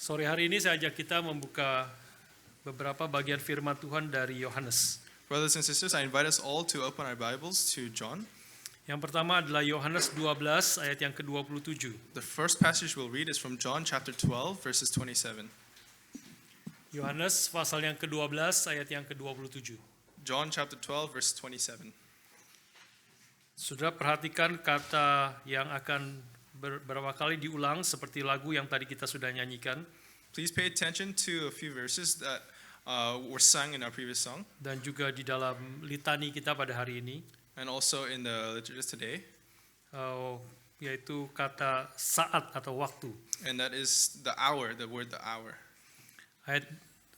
Sore hari ini saya ajak kita membuka beberapa bagian firman Tuhan dari Yohanes. Brothers and sisters, I invite us all to open our Bibles to John. Yang pertama adalah Yohanes 12 ayat yang ke-27. The first passage we'll read is from John chapter 12, verses 27. Yohanes pasal yang ke-12 ayat yang ke-27. John chapter 12, verse 27. Saudara perhatikan kata yang akan beberapa kali diulang seperti lagu yang tadi kita sudah nyanyikan. Please pay attention to a few verses that were sung in our previous song, Dan juga di dalam litani kita pada hari ini, and also in the liturgies today, yaitu kata saat atau waktu. and that is the hour, the word the hour. Ayat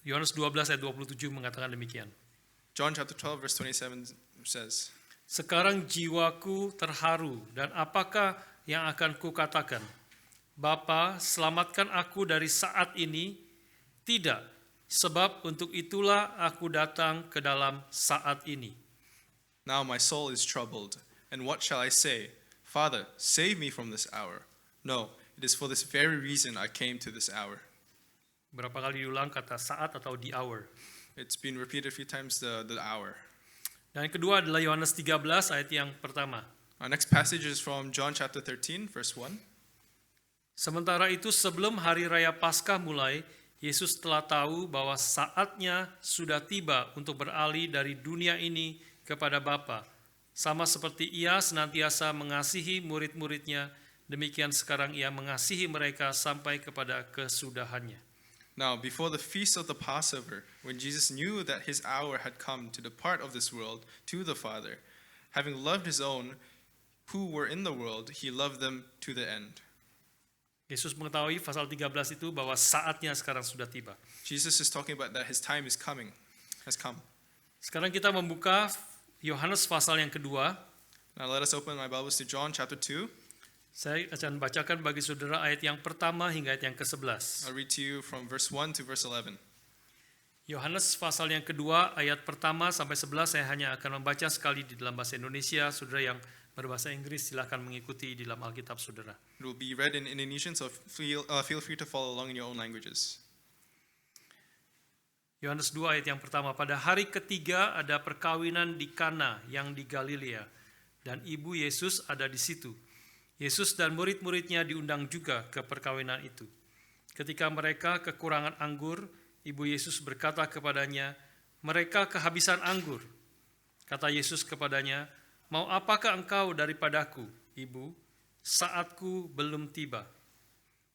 Yohanes 12 ayat 27 mengatakan demikian. John chapter 12, verse 27 says, Sekarang jiwaku terharu, dan apakah yang akan kukatakan? Bapa, selamatkan aku dari saat ini? Tidak, sebab untuk itulah aku datang ke dalam saat ini. Now my soul is troubled, and what shall I say? Father, save me from this hour. No, it is for this very reason I came to this hour. Berapa kali diulang kata saat atau the hour. It's been repeated a few times, the hour. Dan yang kedua adalah Yohanes 13 ayat yang pertama. Our next passage is from John chapter 13, verse 1. Sementara itu sebelum hari raya Paskah mulai, Yesus telah tahu bahwa saatnya sudah tiba untuk beralih dari dunia ini kepada Bapa. Sama seperti ia senantiasa mengasihi murid-muridnya, demikian sekarang ia mengasihi mereka sampai kepada kesudahannya. Now, before the feast of the Passover, when Jesus knew that his hour had come to depart of this world to the Father, having loved his own who were in the world, he loved them to the end. Yesus mengetahui pasal 13 itu bahwa saatnya sekarang sudah tiba. Jesus is talking about that his time is coming, has come. Sekarang kita membuka Yohanes pasal yang kedua. Now let us open my Bibles to John chapter 2. Saya akan bacakan bagi saudara ayat yang pertama hingga ayat yang ke-11. I'll read to you from verse 1 to verse 11. Yohanes pasal yang kedua ayat pertama sampai 11 saya hanya akan membaca sekali di dalam bahasa Indonesia. Saudara yang berbahasa Inggris silakan mengikuti di dalam Alkitab saudara. It will be read in Indonesian, so feel free to follow along in your own languages. Yohanes 2 ayat yang pertama. Pada hari ketiga ada perkawinan di Kana yang di Galilea, dan ibu Yesus ada di situ. Yesus dan murid-muridnya diundang juga ke perkawinan itu. Ketika mereka kekurangan anggur, ibu Yesus berkata kepadanya, "Mereka kehabisan anggur." Kata Yesus kepadanya, "Mau apakah engkau daripadaku, ibu? Saatku belum tiba."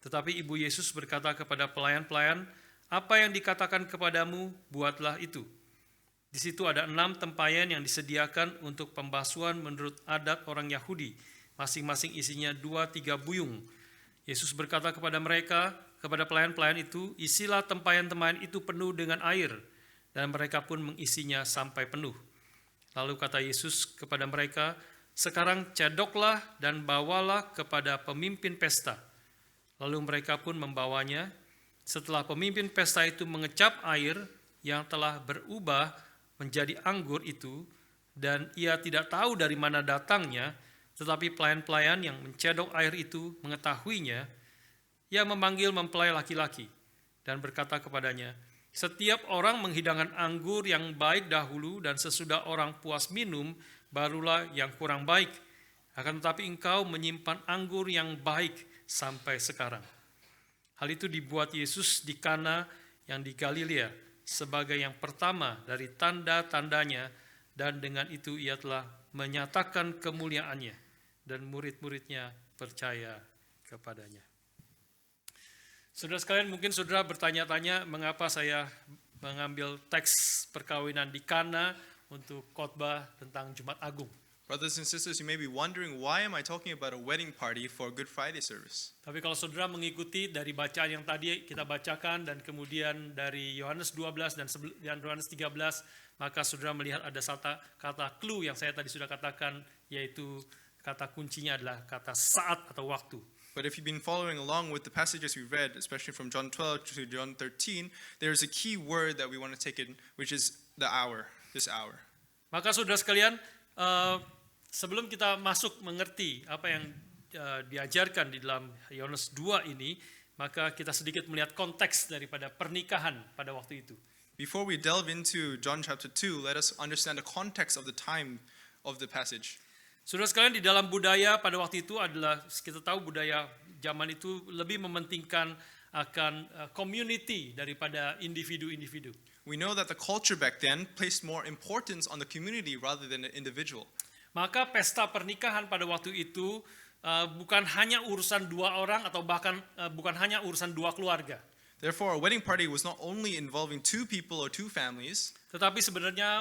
Tetapi ibu Yesus berkata kepada pelayan-pelayan, "Apa yang dikatakan kepadamu, buatlah itu." Di situ ada 6 tempayan yang disediakan untuk pembasuhan menurut adat orang Yahudi. Masing-masing isinya 2-3 buyung. Yesus berkata kepada mereka, kepada pelayan-pelayan itu, "Isilah tempayan-tempayan itu penuh dengan air." Dan mereka pun mengisinya sampai penuh. Lalu kata Yesus kepada mereka, "Sekarang cedoklah dan bawalah kepada pemimpin pesta." Lalu mereka pun membawanya. Setelah pemimpin pesta itu mengecap air yang telah berubah menjadi anggur itu, dan ia tidak tahu dari mana datangnya, tetapi pelayan-pelayan yang mencedok air itu mengetahuinya, ia memanggil mempelai laki-laki dan berkata kepadanya, "Setiap orang menghidangkan anggur yang baik dahulu, dan sesudah orang puas minum, barulah yang kurang baik. Akan tetapi engkau menyimpan anggur yang baik sampai sekarang." Hal itu dibuat Yesus di Kana yang di Galilea sebagai yang pertama dari tanda-tandanya, dan dengan itu ia telah menyatakan kemuliaannya, dan murid-muridnya percaya kepadanya. Saudara sekalian, mungkin saudara bertanya-tanya mengapa saya mengambil teks perkawinan di Kana untuk khotbah tentang Jumat Agung. Brothers and sisters, you may be wondering, why am I talking about a wedding party for Good Friday service? Tapi kalau saudara mengikuti dari bacaan yang tadi kita bacakan dan kemudian dari Yohanes 12 dan Yohanes 13, maka saudara melihat ada kata clue yang saya tadi sudah katakan, yaitu kata kuncinya adalah kata saat atau waktu. But if you've been following along with the passages we read, especially from John 12 to John 13, there's a key word that we want to take in, which is the hour, this hour. Maka saudara sekalian, sebelum kita masuk mengerti apa yang diajarkan di dalam Yohanes 2 ini, maka kita sedikit melihat konteks daripada pernikahan pada waktu itu. Before we delve into John chapter 2, let us understand the context of the time of the passage. Saudara sekalian, di dalam budaya pada waktu itu adalah, kita tahu budaya zaman itu lebih mementingkan akan community daripada individu-individu. We know that the culture back then placed more importance on the community rather than the individual. Maka pesta pernikahan pada waktu itu bukan hanya urusan dua orang atau bahkan bukan hanya urusan dua keluarga. Therefore, a wedding party was not only involving two people or two families, Tetapi sebenarnya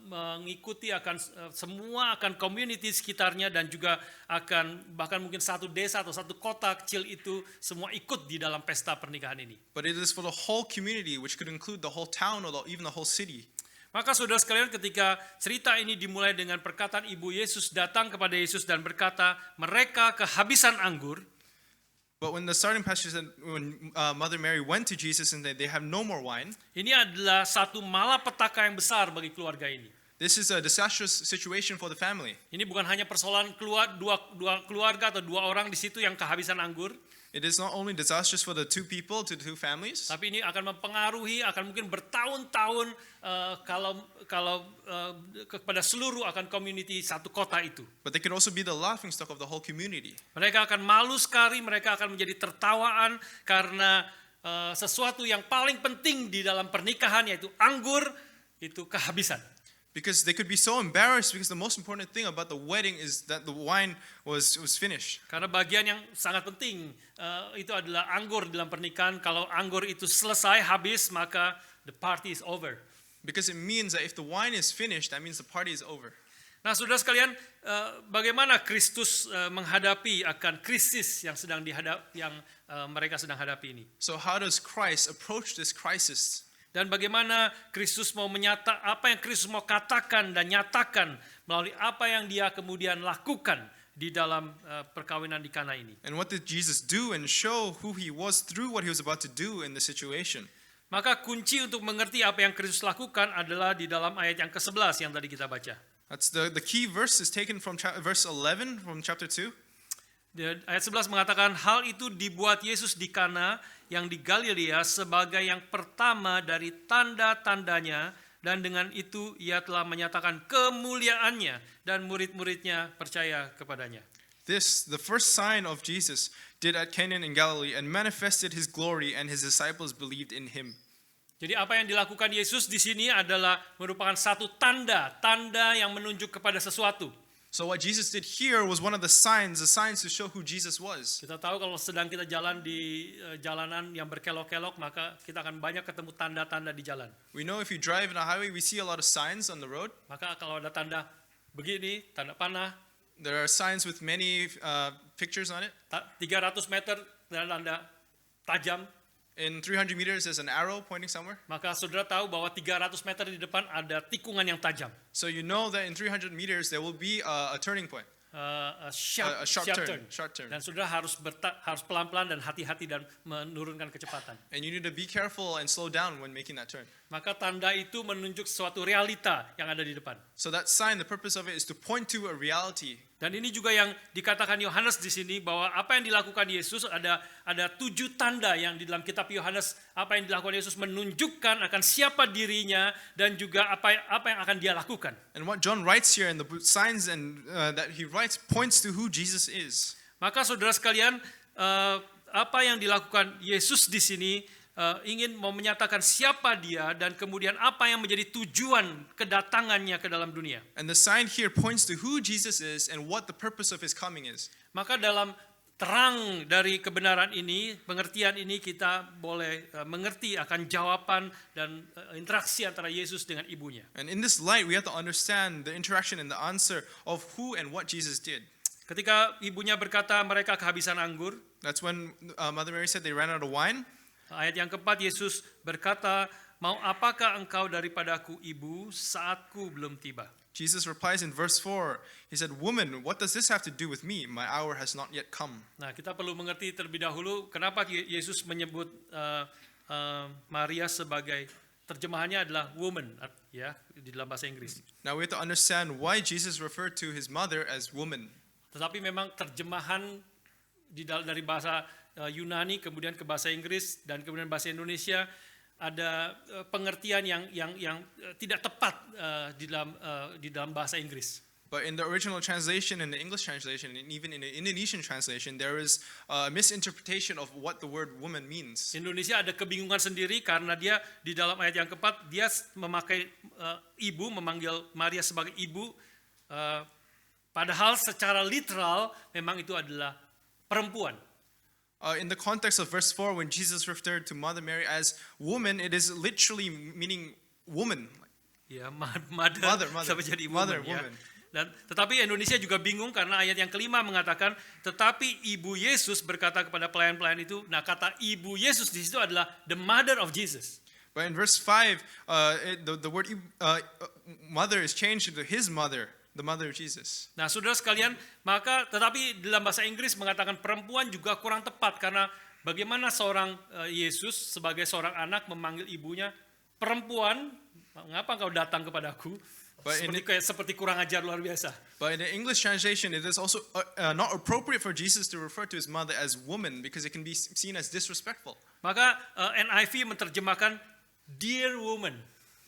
mengikuti akan semua akan community sekitarnya dan juga akan bahkan mungkin satu desa atau satu kota kecil itu semua ikut di dalam pesta pernikahan ini. but it is for the whole community, which could include the whole town or even the whole city. Maka saudara sekalian, ketika cerita ini dimulai dengan perkataan ibu Yesus datang kepada Yesus dan berkata, mereka kehabisan anggur. But when the starting passage said, when Mother Mary went to Jesus and they have no more wine, Ini adalah satu malapetaka yang besar bagi keluarga ini. this is a disastrous situation for the family. Ini bukan hanya persoalan dua keluarga atau dua orang di situ yang kehabisan anggur, It is not only disastrous for the two people, to the two families, tapi ini akan mempengaruhi, akan mungkin bertahun-tahun kalau kepada seluruh akan community satu kota itu. but they could also be the laughingstock of the whole community. Mereka akan malu sekali, mereka akan menjadi tertawaan karena sesuatu yang paling penting di dalam pernikahan yaitu anggur itu kehabisan. Because they could be so embarrassed because the most important thing about the wedding is that the wine was finished. Karena bagian yang sangat penting itu adalah anggur dalam pernikahan. Kalau anggur itu selesai, habis, maka the party is over. Because it means that if the wine is finished, that means the party is over. Nah, saudara sekalian, bagaimana Kristus menghadapi akan krisis yang mereka sedang hadapi ini? So how does Christ approach this crisis? Dan bagaimana Kristus mau apa yang Kristus mau katakan dan nyatakan melalui apa yang dia kemudian lakukan di dalam perkawinan di Kana ini. And what did Jesus do and show who he was through what he was about to do in the situation? Maka kunci untuk mengerti apa yang Kristus lakukan adalah di dalam ayat yang ke-11 yang tadi kita baca. That's the key verse is taken from verse 11 from chapter 2. Ayat 11 mengatakan, hal itu dibuat Yesus di Kana yang di Galilea sebagai yang pertama dari tanda-tandanya, dan dengan itu ia telah menyatakan kemuliaannya dan murid-muridnya percaya kepadanya. This, the first sign of Jesus, did at Cana in Galilee and manifested his glory, and his disciples believed in him. Jadi apa yang dilakukan Yesus di sini adalah merupakan satu tanda yang menunjuk kepada sesuatu. So what Jesus did here was one of the signs to show who Jesus was. Kita tahu kalau sedang kita jalan di jalanan yang berkelok-kelok, maka kita akan banyak ketemu tanda-tanda di jalan. We know if you drive in a highway, we see a lot of signs on the road. Maka kalau ada tanda begini, tanda panah, There are signs with many pictures on it. 300 meter tanda tajam, In 300 meters, there's an arrow pointing somewhere. maka saudara tahu bahwa 300 meter di depan ada tikungan yang tajam. So you know that in 300 meters, there will be a turning point, A sharp turn. Sharp turn. Dan saudara harus pelan-pelan dan hati-hati dan menurunkan kecepatan. And you need to be careful and slow down when making that turn. Maka tanda itu menunjuk suatu realita yang ada di depan. So that sign, the purpose of it is to point to a reality. Dan ini juga yang dikatakan Yohanes di sini, bahwa apa yang dilakukan Yesus ada 7 tanda yang di dalam kitab Yohanes. Apa yang dilakukan Yesus menunjukkan akan siapa dirinya dan juga apa yang akan dia lakukan. And what John writes here and the signs and that he writes points to who Jesus is. Maka saudara sekalian, apa yang dilakukan Yesus di sini ingin mau menyatakan siapa dia dan kemudian apa yang menjadi tujuan kedatangannya ke dalam dunia. And the sign here points to who Jesus is and what the purpose of his coming is. Maka dalam terang dari kebenaran ini, pengertian ini, kita boleh mengerti akan jawaban dan interaksi antara Yesus dengan ibunya. And in this light, we have to understand the interaction and the answer of who and what Jesus did. Ketika ibunya berkata mereka kehabisan anggur, That's when Mother Mary said they ran out of wine. ayat yang keempat, Yesus berkata, mau apakah engkau daripadaku, ibu, saatku belum tiba. Jesus replies in verse 4. He said, "Woman, what does this have to do with me? My hour has not yet come." Nah, kita perlu mengerti terlebih dahulu kenapa Yesus menyebut Maria sebagai, terjemahannya adalah woman, ya, di dalam bahasa Inggris. Now we have to understand why Jesus referred to his mother as woman. Tetapi memang terjemahan dari bahasa Yunani, kemudian ke bahasa Inggris dan kemudian bahasa Indonesia ada pengertian yang tidak tepat di dalam bahasa Inggris. But in the original translation, in the English translation, and even in the Indonesian translation, there is a misinterpretation of what the word woman means. Indonesia ada kebingungan sendiri karena dia di dalam ayat yang keempat dia memakai ibu, memanggil Maria sebagai ibu, padahal secara literal memang itu adalah perempuan. In the context of verse 4, when Jesus referred to Mother Mary as woman, it is literally meaning woman. Ya, mother sampai jadi Mother, woman, ya. woman. Dan tetapi Indonesia juga bingung karena ayat yang kelima mengatakan, tetapi ibu Yesus berkata kepada pelayan-pelayan itu. Nah, kata ibu Yesus di situ adalah the mother of Jesus. But in verse 5, the word mother is changed into his mother, the mother of Jesus. Nah, saudara sekalian, maka tetapi dalam bahasa Inggris mengatakan perempuan juga kurang tepat karena bagaimana seorang Yesus sebagai seorang anak memanggil ibunya perempuan, mengapa engkau datang kepadaku? Seperti kurang ajar luar biasa. But in the English translation, it is also not appropriate for Jesus to refer to his mother as woman because it can be seen as disrespectful. Maka NIV menerjemahkan dear woman.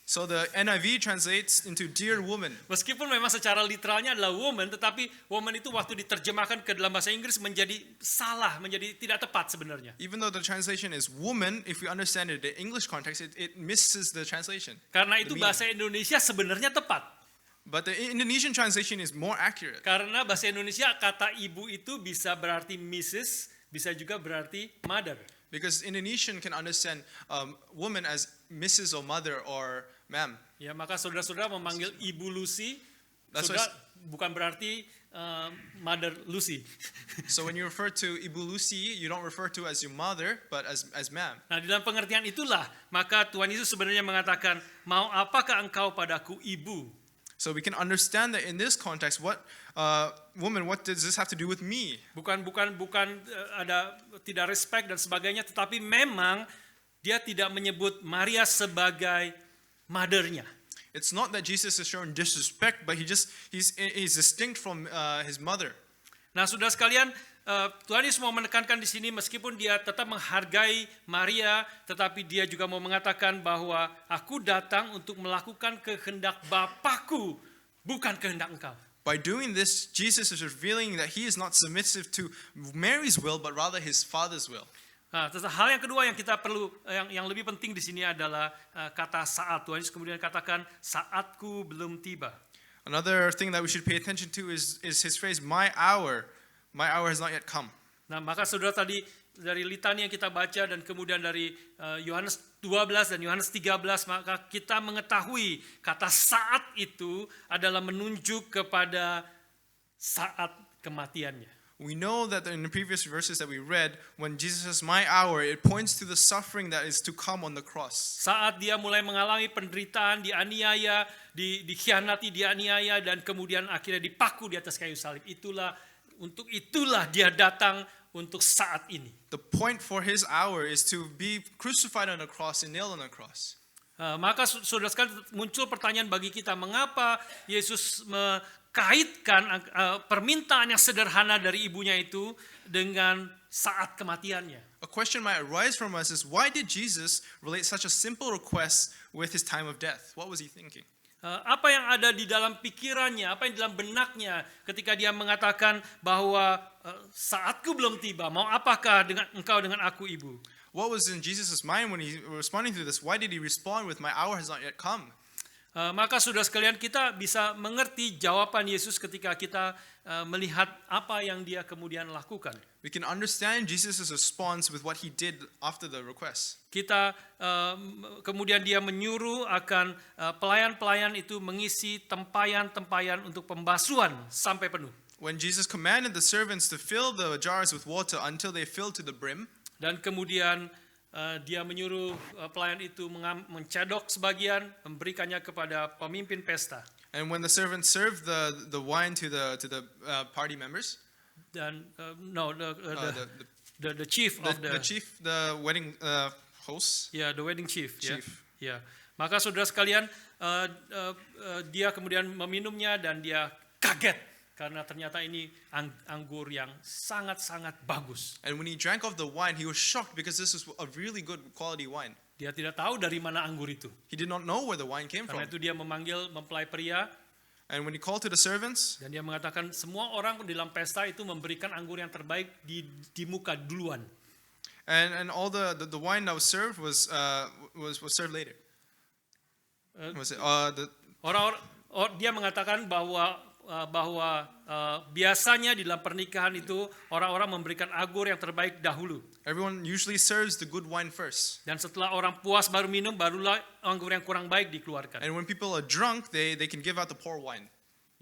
So the NIV translates into dear woman. Meskipun memang secara literalnya adalah woman, tetapi woman itu waktu diterjemahkan ke dalam bahasa Inggris menjadi salah, menjadi tidak tepat sebenarnya. Even though the translation is woman, if we understand it, the English context, it misses the translation. Karena itu bahasa Indonesia sebenarnya tepat. But the Indonesian translation is more accurate. Karena bahasa Indonesia kata ibu itu bisa berarti Mrs., bisa juga berarti mother. Because Indonesian can understand woman as Mrs. or mother or ma'am. Ya, maka saudara-saudara memanggil Ibu Lucy, That's saudara bukan berarti Mother Lucy. So when you refer to Ibu Lucy, you don't refer to as your mother, but as ma'am. Nah, di dalam pengertian itulah, maka Tuhan Yesus sebenarnya mengatakan, mau apakah engkau padaku ibu? So we can understand that in this context, what woman, what does this have to do with me? Bukan ada tidak respect dan sebagainya, tetapi memang dia tidak menyebut Maria sebagai mother-nya. It's not that Jesus is showing disrespect, but he's distinct from his mother. Nah, saudara sekalian, Tuhan Yesus mau menekankan di sini meskipun dia tetap menghargai Maria, tetapi dia juga mau mengatakan bahwa aku datang untuk melakukan kehendak Bapakku, bukan kehendak engkau. By doing this, Jesus is revealing that he is not submissive to Mary's will, but rather his Father's will. Nah, hal yang kedua yang kita perlu, yang lebih penting di sini adalah kata saat. Tuhan Yesus kemudian katakan, saatku belum tiba. Another thing that we should pay attention to is his phrase, my hour has not yet come. Nah, maka saudara tadi dari litani yang kita baca dan kemudian dari Yohanes 12 dan Yohanes 13, maka kita mengetahui kata saat itu adalah menunjuk kepada saat kematiannya. We know that in the previous verses that we read, when Jesus says my hour, it points to the suffering that is to come on the cross. Saat dia mulai mengalami penderitaan, dianiaya, dikhianati, dianiaya, dan kemudian akhirnya dipaku di atas kayu salib. Untuk itulah dia datang untuk saat ini. The point for his hour is to be crucified on the cross and nailed on the cross. Maka saudara sekalian muncul pertanyaan bagi kita, mengapa Yesus mengkaitkan permintaan yang sederhana dari ibunya itu dengan saat kematiannya? A question might arise from us is, why did Jesus relate such a simple request with his time of death? What was he thinking? Apa yang ada di dalam pikirannya, apa yang di dalam benaknya ketika dia mengatakan bahwa saatku belum tiba, mau apakah engkau dengan aku ibu? What was in Jesus' mind when he was responding to this? Why did he respond with, my hour has not yet come? Maka saudara sekalian, kita bisa mengerti jawaban Yesus ketika kita melihat apa yang dia kemudian lakukan. We can understand Jesus' response with what he did after the request. Kita kemudian dia menyuruh akan pelayan-pelayan itu mengisi tempayan-tempayan untuk pembasuhan sampai penuh. When Jesus commanded the servants to fill the jars with water until they filled to the brim, dan kemudian dia menyuruh pelayan itu mencedok sebagian, memberikannya kepada pemimpin pesta. and when the servants served the wine to the party members, Dan the chief of the wedding host, the wedding chief. Chief. Ya. Maka saudara sekalian, dia kemudian meminumnya dan dia kaget karena ternyata ini anggur yang sangat-sangat bagus. And when he drank of the wine, he was shocked because this is a really good quality wine. Dia tidak tahu dari mana anggur itu. He did not know where the wine came Karena from. itu dia memanggil mempelai pria And when he called to the servants, dan dia mengatakan semua orang di dalam pesta itu memberikan anggur yang terbaik di muka duluan. and all the wine that was served was served later. Was it Dia mengatakan bahwa biasanya di dalam pernikahan itu orang-orang memberikan anggur yang terbaik dahulu. everyone usually serves the good wine first. Dan setelah orang puas baru minum, barulah anggur yang kurang baik dikeluarkan. And when people are drunk, they can give out the poor wine.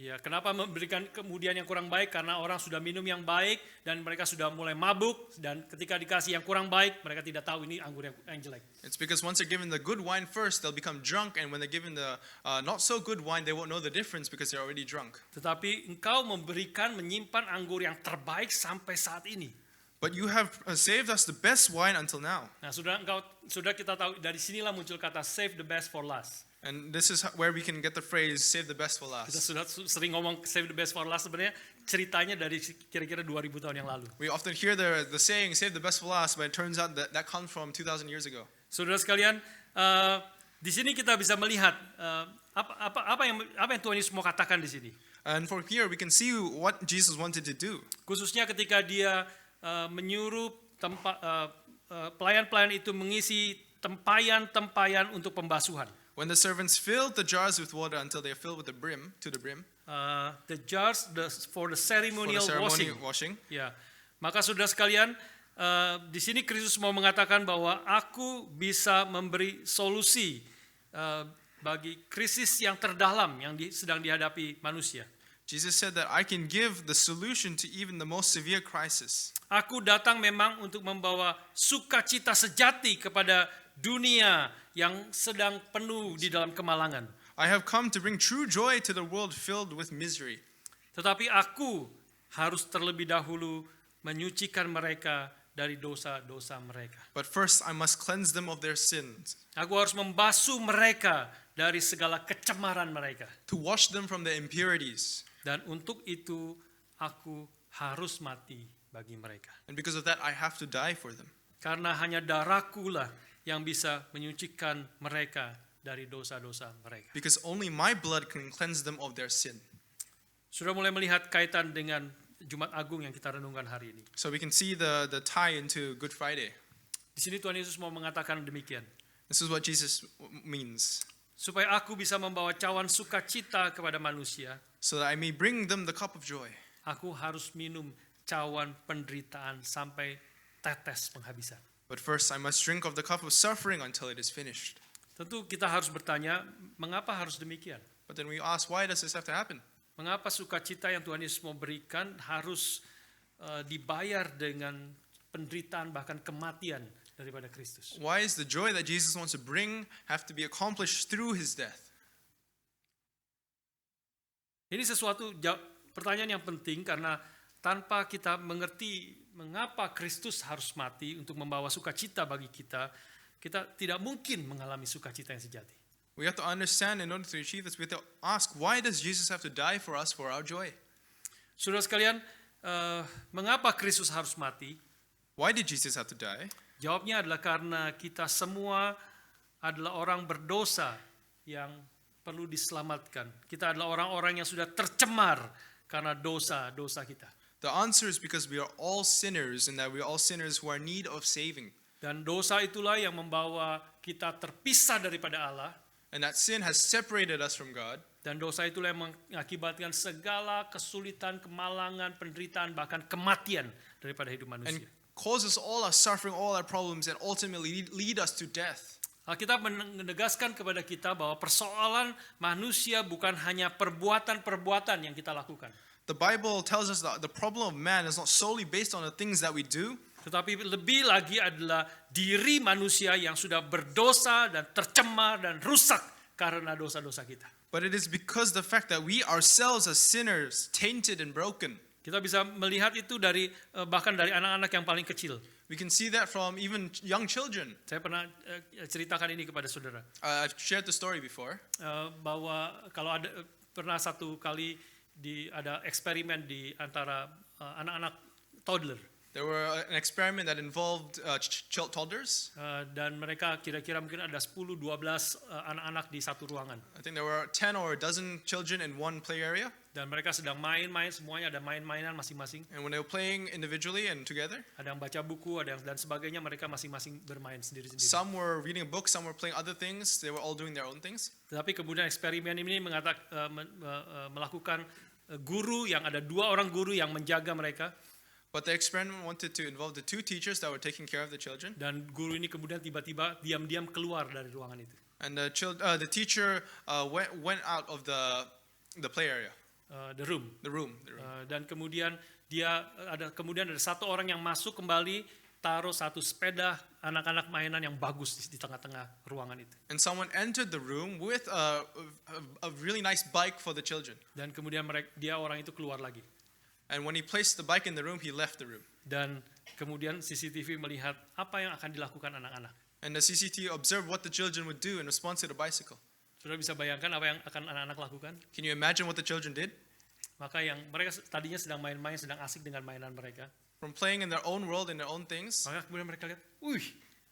Ya, kenapa memberikan kemudian yang kurang baik? Karena orang sudah minum yang baik dan mereka sudah mulai mabuk, dan ketika dikasih yang kurang baik, mereka tidak tahu ini anggur yang jelek. It's because once they're given the good wine first, they'll become drunk, and when they're given the not so good wine, they won't know the difference because they're already drunk. Tetapi engkau menyimpan anggur yang terbaik sampai saat ini. But you have saved us the best wine until now. Nah, sudah kita tahu, dari sinilah muncul kata save the best for last. And this is where we can get the phrase save the best for Kita last. sudah sering ngomong save the best for last, sebenarnya ceritanya dari kira-kira 2000 tahun yang lalu. We often hear the saying save the best for last, but it turns out that comes from 2,000 years ago. Saudara sekalian, di sini kita bisa melihat apa yang Tuhan Yesus mau katakan di sini. And from here we can see what Jesus wanted to do. Khususnya ketika dia menyuruh pelayan-pelayan itu mengisi tempayan-tempayan untuk pembasuhan. When the servants filled the jars with water until they are filled with the brim, The jars for the for the ceremonial ceremony washing. washing. Ya, maka saudara sekalian, di sini Kristus mau mengatakan bahwa aku bisa memberi solusi bagi krisis yang terdalam yang sedang dihadapi manusia. Jesus said that I can give the solution to even the most severe crisis. Aku datang memang untuk membawa sukacita sejati kepada dunia yang sedang penuh di dalam kemalangan. I have come to bring true joy to the world filled with misery. Tetapi aku harus terlebih dahulu menyucikan mereka dari dosa-dosa mereka. But first I must cleanse them of their sins, Aku harus membasuh mereka dari segala kecemaran mereka. to wash them from their impurities. Dan untuk itu aku harus mati bagi mereka. And because of that I have to die for them. Karena hanya darahku lah yang bisa menyucikan mereka dari dosa-dosa mereka. Because only my blood can cleanse them of their sin. Sudah mulai melihat kaitan dengan Jumat Agung yang kita renungkan hari ini. So we can see the tie into Good Friday. Di sini Tuhan Yesus mau mengatakan demikian. This is what Jesus means. Supaya aku bisa membawa cawan sukacita kepada manusia, So that I may bring them the cup of joy. aku harus minum cawan penderitaan sampai tetes penghabisan. But first I must drink of the cup of suffering until it is finished. Tentu kita harus bertanya, mengapa harus demikian? But then we ask, why does this have to happen? Mengapa sukacita yang Tuhan Yesus mau berikan harus dibayar dengan penderitaan bahkan kematian daripada Kristus? Why is the joy that Jesus wants to bring have to be accomplished through his death? Ini sesuatu pertanyaan yang penting karena tanpa kita mengerti mengapa Kristus harus mati untuk membawa sukacita bagi kita, kita tidak mungkin mengalami sukacita yang sejati. We have to understand in order to achieve this, we have to ask, why does Jesus have to die for us for our joy? Saudara sekalian, mengapa Kristus harus mati? Why did Jesus have to die? Jawabnya adalah karena kita semua adalah orang berdosa yang perlu diselamatkan. Kita adalah orang-orang yang sudah tercemar karena dosa-dosa kita. The answer is because we are all sinners and that we are all sinners who are in need of saving. Dan dosa itulah yang membawa kita terpisah daripada Allah. And that sin has separated us from God. Dan dosa itulah yang mengakibatkan segala kesulitan, kemalangan, penderitaan, bahkan kematian daripada hidup And manusia. causes all our suffering, all our problems, and ultimately lead us to death. Alkitab menegaskan kepada kita bahwa persoalan manusia bukan hanya perbuatan-perbuatan yang kita lakukan. The Bible tells us that the problem of man is not solely based on the things that we do, Tetapi lebih lagi adalah diri manusia yang sudah berdosa dan tercemar dan rusak karena dosa-dosa kita. but it is because the fact that we ourselves are sinners, tainted and broken. Kita bisa melihat itu dari bahkan dari anak-anak yang paling kecil. We can see that from even young children. Saya pernah ceritakan ini kepada saudara I've shared the story before. bahwa kalau ada pernah satu kali ada eksperimen di antara anak-anak toddler. There were an experiment that involved toddlers. Dan mereka kira-kira mungkin ada 10-12 anak-anak di satu ruangan. I think there were 10 or a dozen children in one play area. Dan mereka sedang main-main, semuanya ada main-mainan masing-masing. And when they were playing individually and together, Ada yang baca buku, ada yang dan sebagainya, mereka masing-masing bermain sendiri-sendiri. some were reading a book, some were playing other things. They were all doing their own things. Tetapi kemudian eksperimen ini melakukan guru yang ada 2 orang guru yang menjaga mereka. But the experiment wanted to involve the 2 teachers that were taking care of the children. Dan guru ini kemudian tiba-tiba diam-diam keluar dari ruangan itu. And the teacher went out of the play area, The room. the room. Dan kemudian ada 1 orang yang masuk kembali, taruh 1 sepeda anak-anak mainan yang bagus di tengah-tengah ruangan itu. And someone entered the room with a really nice bike for the children. Dan kemudian orang itu keluar lagi. And when he placed the bike in the room, he left the room. Dan kemudian CCTV melihat apa yang akan dilakukan anak-anak. And the CCTV observed what the children would do in response to the bicycle. Sudah bisa bayangkan apa yang akan anak-anak lakukan? Can you imagine what the children did? Maka yang mereka tadinya sedang main-main, sedang asik dengan mainan mereka. From playing in their own world, in their own things, Maka kemudian mereka lihat, wih,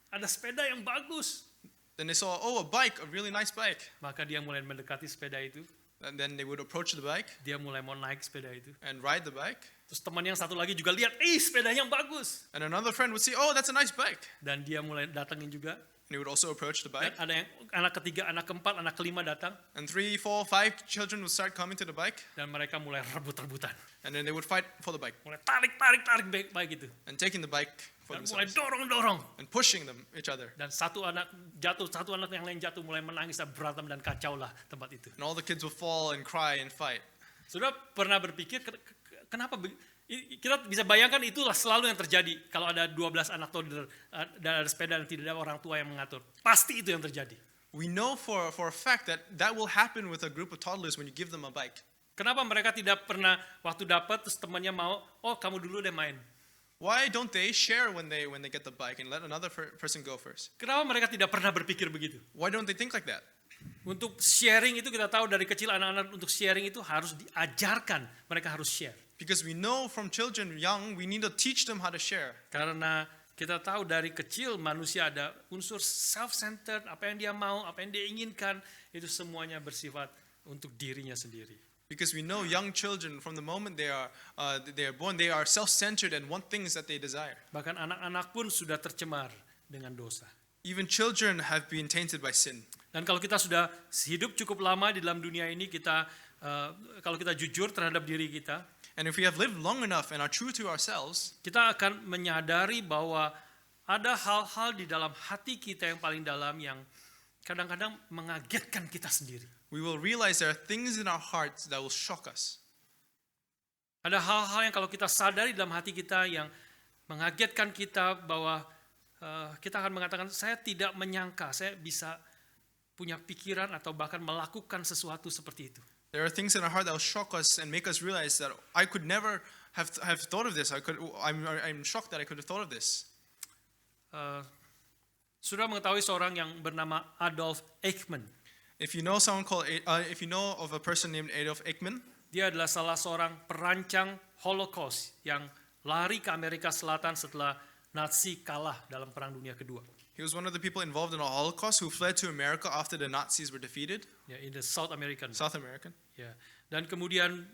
ada sepeda yang bagus. then they saw, oh, a bike, a really nice bike. Maka dia mulai mendekati sepeda itu. And then they would approach the bike Dia mulai mau naik sepeda itu. and ride the bike. Terus teman yang satu lagi juga lihat, sepedanya yang bagus. And another friend would see, oh, that's a nice bike. Dan dia mulai datengin juga. And he would also approach the Dan bike. ada yang anak ketiga, anak keempat, anak kelima datang. And 3, 4, 5 children would start coming to the bike. Dan mereka mulai rebut-rebutan. And then they would fight for the bike Mulai tarik baik itu. and taking the bike for Dan mulai themselves dorong. and pushing each other. Dan satu anak yang lain jatuh, mulai menangis dan berantem dan kacau lah tempat itu. And all the kids would fall and cry and fight. Sudah pernah berpikir kenapa kita bisa bayangkan itulah selalu yang terjadi kalau ada 12 anak toddler dan ada sepeda dan tidak ada orang tua yang mengatur. Pasti itu yang terjadi. We know for a fact that will happen with a group of toddlers when you give them a bike. Kenapa mereka tidak pernah waktu dapat terus temannya mau, kamu dulu deh main. Why don't they share when they get the bike and let another person go first? Kenapa mereka tidak pernah berpikir begitu? Why don't they think like that? Untuk sharing itu kita tahu dari kecil anak-anak untuk sharing itu harus diajarkan. Mereka harus share. Because we know from children young, we need to teach them how to share. Karena kita tahu dari kecil manusia ada unsur self-centered, apa yang dia mau, apa yang dia inginkan, itu semuanya bersifat untuk dirinya sendiri. Because we know young children from the moment they are born, they are self-centered and want things that they desire. Bahkan anak-anak pun sudah tercemar dengan dosa. Even children have been tainted by sin. Dan kalau kita sudah hidup cukup lama di dalam dunia ini, kalau kita jujur terhadap diri kita, And if we have lived long enough and are true to ourselves, kita akan menyadari bahwa ada hal-hal di dalam hati kita yang paling dalam yang kadang-kadang mengagetkan kita sendiri. we will realize there are things in our hearts that will shock us. Ada hal-hal yang kalau kita sadari dalam hati kita yang mengagetkan kita bahwa kita akan mengatakan, saya tidak menyangka saya bisa punya pikiran atau bahkan melakukan sesuatu seperti itu. There are things in our heart that will shock us and make us realize that I could never have thought of this. I'm shocked that I could have thought of this. Sudah mengetahui seorang yang bernama Adolf Eichmann. If you know of a person named Adolf Eichmann, Dia adalah salah seorang perancang Holocaust yang lari ke Amerika Selatan setelah Nazi kalah dalam Perang Dunia Kedua. he was one of the people involved in the Holocaust who fled to America after the Nazis were defeated, Ya, in the South American. South American. Ya. Dan kemudian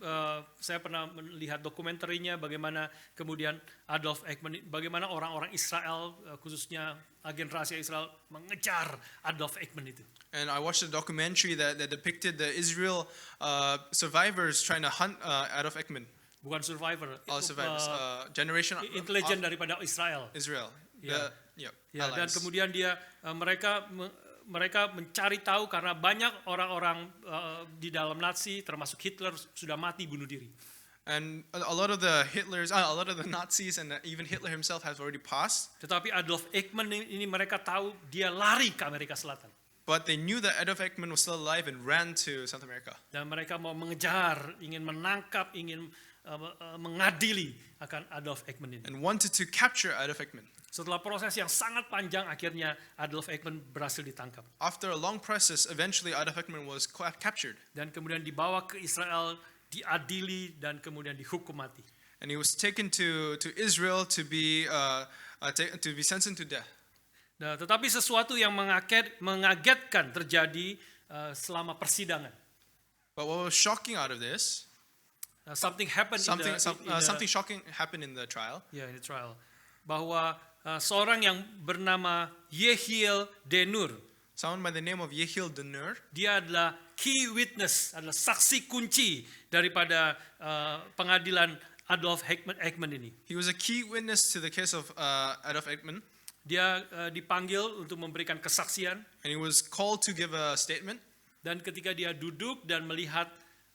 saya pernah melihat dokumenterinya bagaimana kemudian Adolf Eichmann, bagaimana orang-orang Israel khususnya agen rahasia Israel mengejar Adolf Eichmann itu. And I watched a documentary that depicted the Israel survivors trying to hunt Adolf Eichmann. Bukan survivor, Survivors, generation intelijen of daripada Israel. Israel. Ya. Ya, dan Allies. kemudian mereka mencari tahu karena banyak orang-orang di dalam Nazi termasuk Hitler sudah mati bunuh diri. And a lot of the Nazis and even Hitler himself has already passed. Tetapi Adolf Eichmann ini mereka tahu dia lari ke Amerika Selatan. But they knew that Adolf Eichmann was still alive and ran to South America. Dan mereka mau mengejar, ingin menangkap, ingin mengadili akan Adolf Eichmann ini. And wanted to capture Adolf Eichmann. Setelah proses yang sangat panjang, akhirnya Adolf Eichmann berhasil ditangkap. After a long process, eventually Adolf Eichmann was captured. Dan kemudian dibawa ke Israel, diadili dan kemudian dihukum mati. And he was taken to Israel to be sentenced to death. Nah, tetapi sesuatu yang mengagetkan terjadi selama persidangan. But what was shocking out of this, Something happened something shocking happened in the trial. in the trial. Bahwa seorang yang bernama Yehiel Denur, Someone by the name of Yehiel Denur, dia adalah key witness, adalah saksi kunci daripada pengadilan Adolf Eichmann ini. he was a key witness to the case of Adolf Eichmann, Dia dipanggil untuk memberikan kesaksian, and he was called to give a statement. dan ketika dia duduk dan melihat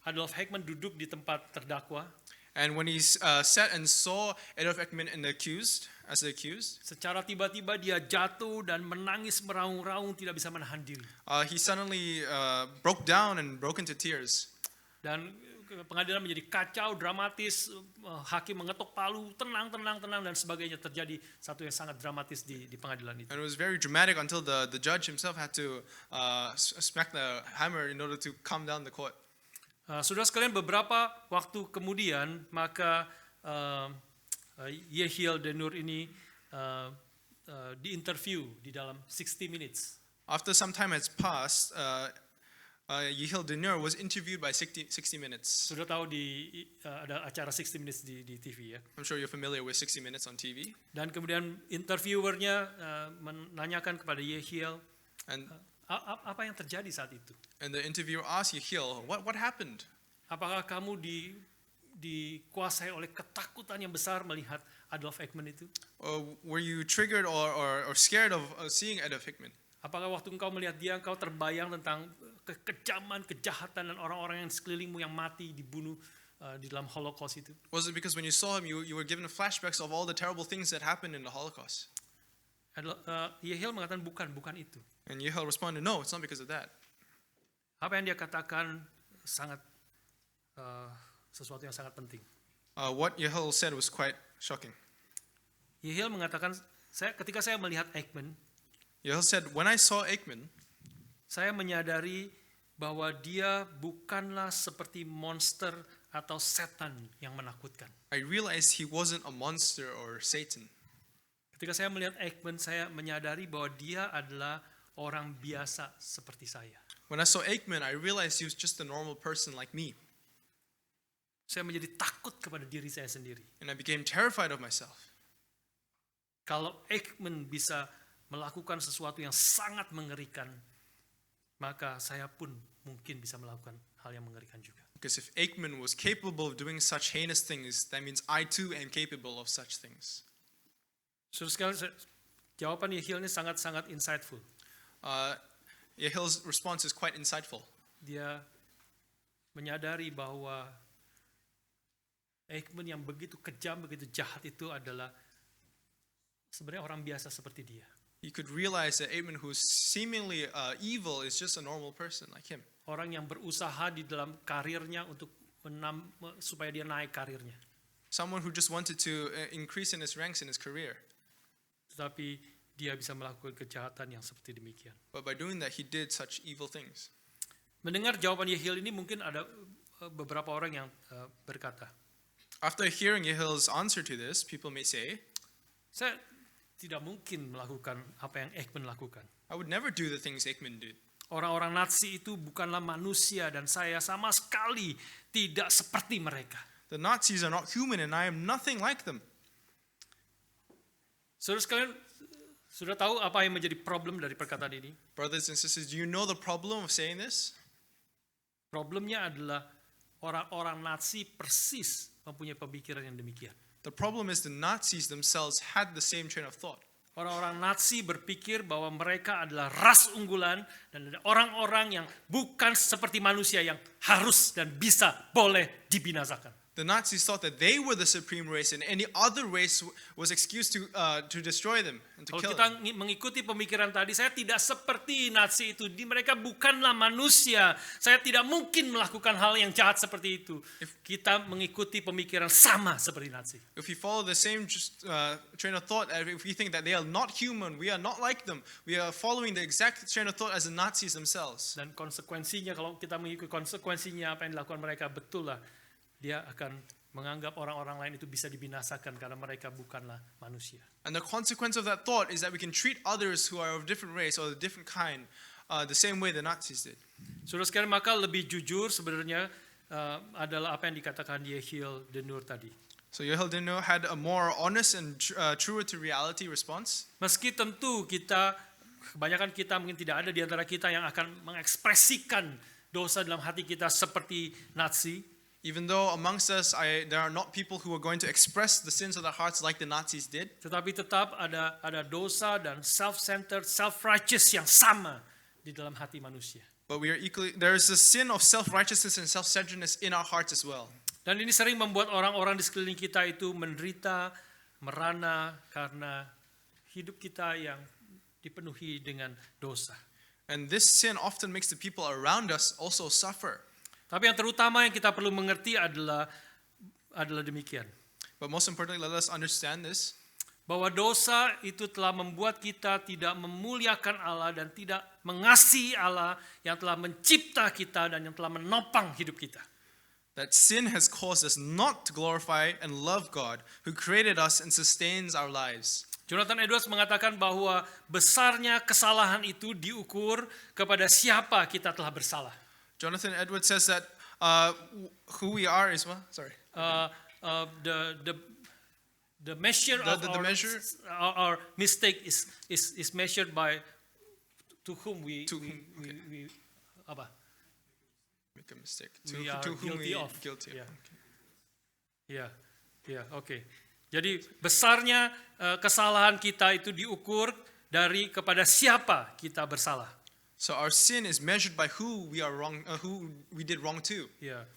Adolf Eichmann duduk di tempat terdakwa, And when he sat and saw Adolf Eichmann as the accused, secara tiba-tiba dia jatuh dan menangis meraung-raung, tidak bisa menahan diri. he suddenly broke down and broke into tears. Dan pengadilan menjadi kacau, dramatis, hakim mengetuk palu, tenang, dan sebagainya. Terjadi satu yang sangat dramatis di pengadilan itu. And it was very dramatic until the judge himself had to smack the hammer in order to calm down the court. Saudara sekalian, beberapa waktu kemudian maka Yehiel Denur ini diinterview di dalam 60 Minutes. After some time has passed, Yehiel Denur was interviewed by 60 Minutes. Sudah tahu ada acara 60 Minutes di TV ya. I'm sure you're familiar with 60 Minutes on TV. Dan kemudian interviewernya menanyakan kepada Yehiel, And apa yang terjadi saat itu? And the interviewer asked Yehiel, what happened? Apakah kamu dikuasai oleh ketakutan yang besar melihat Adolf Eichmann itu? Or were you triggered or scared of seeing Adolf Eichmann? Apakah waktu engkau melihat dia, engkau terbayang tentang kekejaman, kejahatan, dan orang-orang yang sekelilingmu yang mati, dibunuh di dalam Holocaust itu? Was it because when you saw him, you were given flashbacks of all the terrible things that happened in the Holocaust? Yehiel mengatakan bukan itu. And Yehiel responded, no, it's not because of that. Apa yang dia katakan sangat sesuatu yang sangat penting. What Yehiel said was quite shocking. Yehiel mengatakan, ketika saya melihat Eichmann, Yehiel said, when I saw Eichmann, saya menyadari bahwa dia bukanlah seperti monster atau setan yang menakutkan. I realized he wasn't a monster or Satan. Ketika saya melihat Eichmann, saya menyadari bahwa dia adalah orang biasa seperti saya. When I saw Eichmann, I realized he was just a normal person like me. Saya menjadi takut kepada diri saya sendiri. And I became terrified of myself. Kalau Eichmann bisa melakukan sesuatu yang sangat mengerikan, maka saya pun mungkin bisa melakukan hal yang mengerikan juga. Because if Eichmann was capable of doing such heinous things, that means I too am capable of such things. Saudara sekalian, jawaban Yehiel ini sangat-sangat insightful. Yehiel's response is quite insightful. Dia menyadari bahwa Eichmann yang begitu kejam, begitu jahat itu adalah sebenarnya orang biasa seperti dia. You could realize that Eichmann, who's seemingly evil, is just a normal person like him. Orang yang berusaha di dalam karirnya untuk supaya dia naik karirnya. Someone who just wanted to increase in his ranks in his career. Tetapi dia bisa melakukan kejahatan yang seperti demikian. But by doing that, he did such evil things. Mendengar jawaban Yehiel ini, mungkin ada beberapa orang yang berkata, After hearing Yehiel's answer to this, people may say, saya tidak mungkin melakukan apa yang Eichmann lakukan. I would never do the things Eichmann did. Orang-orang Nazi itu bukanlah manusia dan saya sama sekali tidak seperti mereka. The Nazis are not human and I am nothing like them. Saudara sekalian, sudah tahu apa yang menjadi problem dari perkataan ini? Brothers and sisters, do you know the problem of saying this? Problemnya adalah orang-orang Nazi persis mempunyai pemikiran yang demikian. The problem is the Nazis themselves had the same train of thought. Orang-orang Nazi berpikir bahwa mereka adalah ras unggulan dan ada orang-orang yang bukan seperti manusia yang harus dan bisa boleh dibinasakan. The Nazis thought that they were the supreme race and any other race was excused to destroy them and to Kalau kill kita them. mengikuti pemikiran tadi, saya tidak seperti Nazi itu. Mereka bukanlah manusia. Saya tidak mungkin melakukan hal yang jahat seperti itu. Kita mengikuti pemikiran sama seperti Nazi. If we follow the same train of thought, if we think that they are not human, we are not like them, we are following the exact train of thought as the Nazis themselves. Dan konsekuensinya, kalau kita mengikuti konsekuensinya apa yang dilakukan mereka, betul lah. dia akan menganggap orang-orang lain itu bisa dibinasakan karena mereka bukanlah manusia. And the consequence of that thought is that we can treat others who are of different race or a different kind the same way the Nazis did. Saudara sekalian, maka lebih jujur sebenarnya adalah apa yang dikatakan Yehiel Denur tadi. So Yehiel Denur had a more honest and truer to reality response. Meski tentu kebanyakan kita mungkin tidak ada di antara kita yang akan mengekspresikan dosa dalam hati kita seperti Nazi. Even though amongst us there are not people who are going to express the sins of their hearts like the Nazis did. Tetapi tetap ada dosa dan self-centered, self-righteous yang sama di dalam hati manusia. But there is a sin of self-righteousness and self-centeredness in our hearts as well. Dan ini sering membuat orang-orang di sekeliling kita itu menderita, merana karena hidup kita yang dipenuhi dengan dosa. And this sin often makes the people around us also suffer. Tapi yang terutama yang kita perlu mengerti adalah demikian. But most importantly, let us understand this. Bahwa dosa itu telah membuat kita tidak memuliakan Allah dan tidak mengasihi Allah yang telah mencipta kita dan yang telah menopang hidup kita. That sin has caused us not to glorify and love God who created us and sustains our lives. Jonathan Edwards mengatakan bahwa besarnya kesalahan itu diukur kepada siapa kita telah bersalah. Jonathan Edwards says that who we are is what? Sorry. The measure of our mistake is measured by to whom we apa? Make a mistake. We are To whom guilty we of. guilty. Yeah. Oke. Jadi besarnya kesalahan kita itu diukur dari kepada siapa kita bersalah. So our sin is measured by who we are wrong, who we did wrong to. Ya.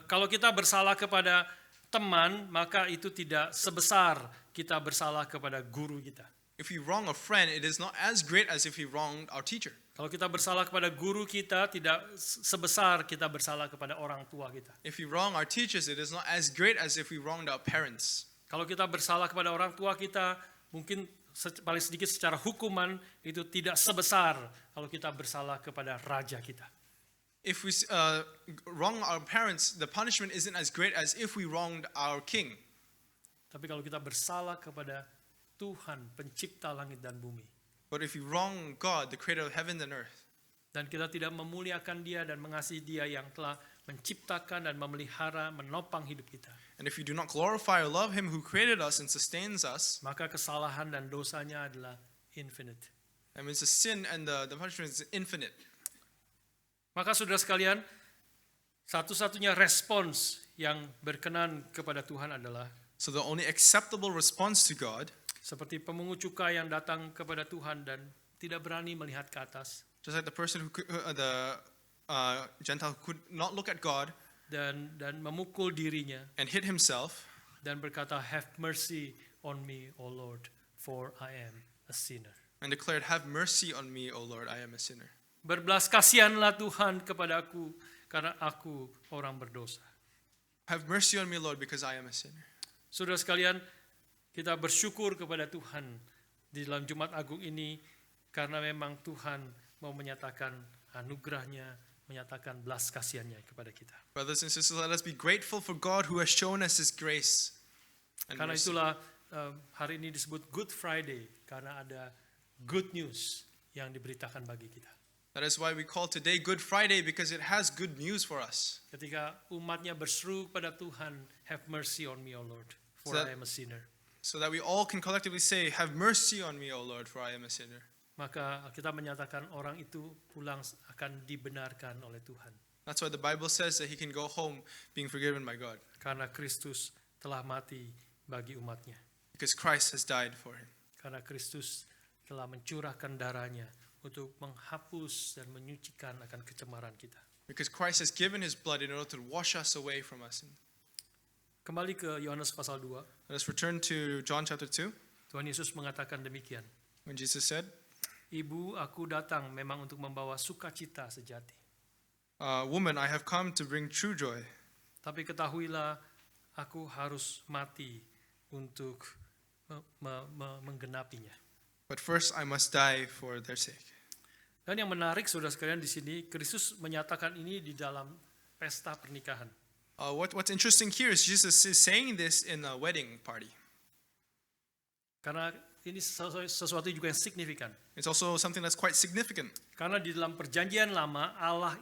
Kalau kita bersalah kepada teman, maka itu tidak sebesar kita bersalah kepada guru kita. If we wrong a friend, it is not as great as if we wronged our teacher. Kalau kita bersalah kepada guru kita, tidak sebesar kita bersalah kepada orang tua kita. If we wrong our teachers, it is not as great as if we wronged our parents. Kalau kita bersalah kepada orang tua kita, mungkin paling sedikit secara hukuman itu tidak sebesar kalau kita bersalah kepada raja kita. If we wrong our parents, the punishment isn't as great as if we wronged our king. Tapi kalau kita bersalah kepada Tuhan, pencipta langit dan bumi, But if we wrong God, the creator of heaven and earth, dan kita tidak memuliakan Dia dan mengasihi Dia yang telah menciptakan dan memelihara, menopang hidup kita, and if we do not glorify or love him who created us and sustains us, maka kesalahan dan dosanya adalah infinite. that means the sin and the punishment is infinite. Maka saudara sekalian, satu-satunya respons yang berkenan kepada Tuhan adalah So the only acceptable response to God, seperti pemungut cukai yang datang kepada Tuhan dan tidak berani melihat ke atas, just like the person who the Gentile who could not look at God dan memukul dirinya and hit himself dan berkata, "Have mercy on me, O Lord, for I am a sinner." and declared, "Have mercy on me, O Lord, I am a sinner." Berbelas kasihanlah Tuhan kepadaku karena aku orang berdosa. Have mercy on me, Lord, because I am a sinner. Saudara sekalian, kita bersyukur kepada Tuhan di dalam Jumat Agung ini karena memang Tuhan mau menyatakan anugerahnya, menyatakan belas kasihannya kepada kita. Brothers and sisters, let us be grateful for God who has shown us his grace and Karena mercy. itulah hari ini disebut Good Friday, karena ada good news yang diberitakan bagi kita. That is why we call today Good Friday, because it has good news for us. Ketika umatnya berseru pada Tuhan, "Have mercy on me, O Lord, for So that- I am a sinner." So that we all can collectively say, "Have mercy on me, O Lord, for I am a sinner." Maka kita menyatakan orang itu pulang akan dibenarkan oleh Tuhan. That's why the Bible says that he can go home being forgiven by God, Karena Kristus telah mati bagi umatnya. because Christ has died for him. Karena Kristus telah mencurahkan darahnya untuk menghapus dan menyucikan akan kecemaran kita. Because Christ has given his blood in order to wash us away from us. Kembali ke Yohanes pasal 2. Let us return to John chapter 2, Tuhan Yesus mengatakan demikian. when Jesus said, Ibu, aku datang memang untuk membawa sukacita sejati. "Woman, I have come to bring true joy. Tapi ketahuilah, aku harus mati untuk menggenapinya. But first I must die for their sake." Dan yang menarik saudara sekalian di sini, Kristus menyatakan ini di dalam pesta pernikahan. What's interesting here is Jesus is saying this in a wedding party. Karena ini sesuatu juga yang signifikan. It's also something that's quite significant. Karena di dalam perjanjian lama, Allah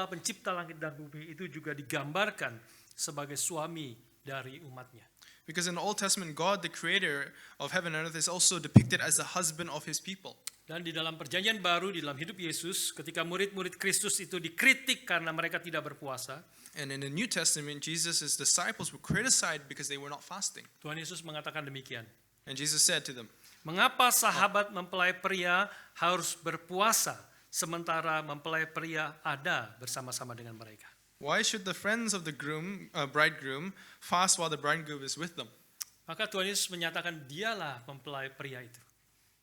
pencipta langit dan bumi itu juga digambarkan sebagai suami dari umatnya. Because in the Old Testament, God, the creator of heaven and earth, is also depicted as the husband of his people. Dan di dalam perjanjian baru, di dalam hidup Yesus, ketika murid-murid Kristus itu dikritik karena mereka tidak berpuasa, And in the New Testament, Jesus' disciples were criticized because they were not fasting. Tuhan Yesus mengatakan demikian. And Jesus said to them, Mengapa sahabat mempelai pria harus berpuasa sementara mempelai pria ada bersama-sama dengan mereka? why should the friends of the bridegroom fast while the bridegroom is with them? Maka Tuhan Yesus menyatakan dialah mempelai pria itu.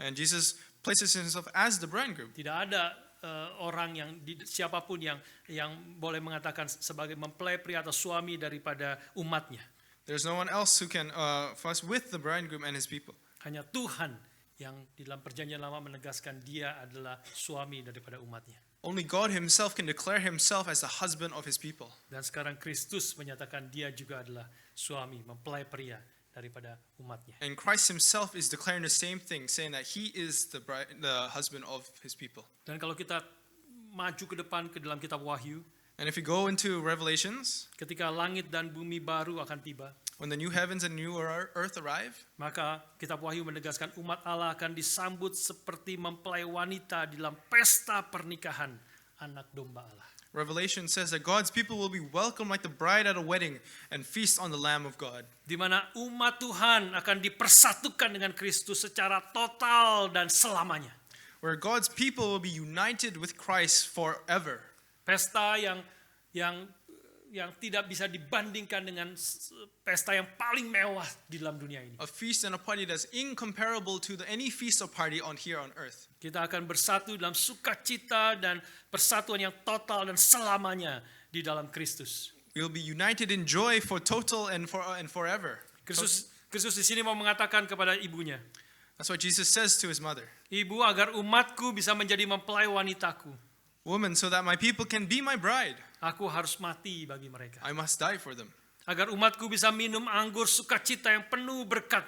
And Jesus places himself as the bridegroom. Tidak ada orang siapapun yang boleh mengatakan sebagai mempelai pria atau suami daripada umatnya. There's no one else who can fast with the bridegroom and his people. Hanya Tuhan yang di dalam perjanjian lama menegaskan dia adalah suami daripada umatnya. Only God himself can declare himself as the husband of his people. Dan sekarang Kristus menyatakan dia juga adalah suami, mempelai pria daripada umatnya. And Christ himself is declaring the same thing, saying that he is the husband of his people. Dan kalau kita maju ke depan ke dalam kitab Wahyu, And if we go into Revelations, ketika langit dan bumi baru akan tiba, when the new heavens and new earth arrive, maka kitab Wahyu menegaskan umat Allah akan disambut seperti mempelai wanita di dalam pesta pernikahan anak domba Allah. Revelation says that God's people will be welcomed like the bride at a wedding and feast on the Lamb of God. Di mana umat Tuhan akan dipersatukan dengan Kristus secara total dan selamanya. Where God's people will be united with Christ forever. Pesta yang tidak bisa dibandingkan dengan pesta yang paling mewah di dalam dunia ini. A feast and a party that's incomparable to any feast or party here on earth. Kita akan bersatu dalam sukacita dan persatuan yang total dan selamanya di dalam Kristus. We will be united in joy for total and forever. Kristus di sini mau mengatakan kepada ibunya, That's what Jesus says to his mother. Ibu, agar umatku bisa menjadi mempelai wanitaku, Woman, so that my people can be my bride, aku harus mati bagi mereka. I must die for them. Agar umatku bisa minum anggur sukacita yang penuh berkat,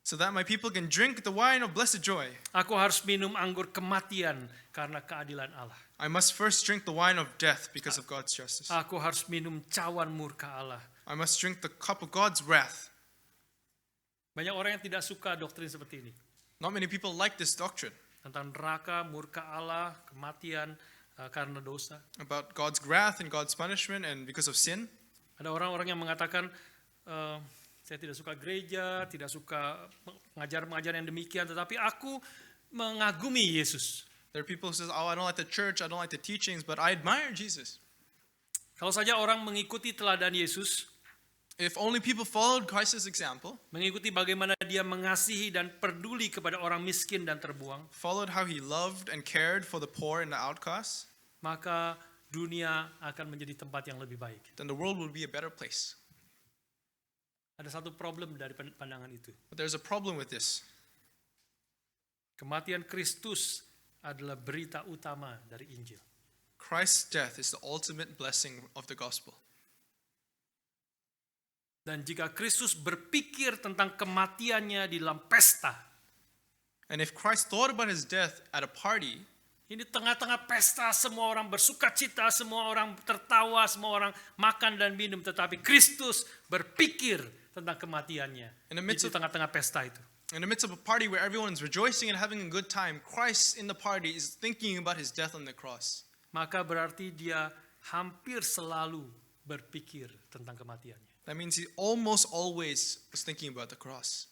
So that my people can drink the wine of blessed joy, aku harus minum anggur kematian karena keadilan Allah. I must first drink the wine of death because of God's justice. Aku harus minum cawan murka Allah. I must drink the cup of God's wrath. Banyak orang yang tidak suka doktrin seperti ini. Not many people like this doctrine Tentang neraka, murka Allah, kematian karena dosa. about God's wrath and God's punishment and because of sin. Ada orang-orang yang mengatakan, saya tidak suka gereja, tidak suka mengajar yang demikian, tetapi aku mengagumi Yesus. There are people who say, I don't like the church, I don't like the teachings, but I admire Jesus. Kalau saja orang mengikuti teladan Yesus, If only people followed Christ's example, mengikuti bagaimana dia mengasihi dan peduli kepada orang miskin dan terbuang, followed how he loved and cared for the poor and the outcasts, maka dunia akan menjadi tempat yang lebih baik. then the world will be a better place. Ada satu problem dari pandangan itu. But there's a problem with this. Kematian Kristus adalah berita utama dari Injil. Christ's death is the ultimate blessing of the gospel. Dan jika Kristus berpikir tentang kematiannya di dalam pesta, And if Christ thought about his death at a party, ini tengah-tengah pesta semua orang bersukacita, semua orang tertawa, semua orang makan dan minum, tetapi Kristus berpikir tentang kematiannya In the midst di tengah-tengah pesta itu. in the midst of a party where everyone's rejoicing and having a good time, Christ in the party is thinking about his death on the cross. Maka berarti dia hampir selalu berpikir tentang kematiannya. That means he almost always was thinking about the cross.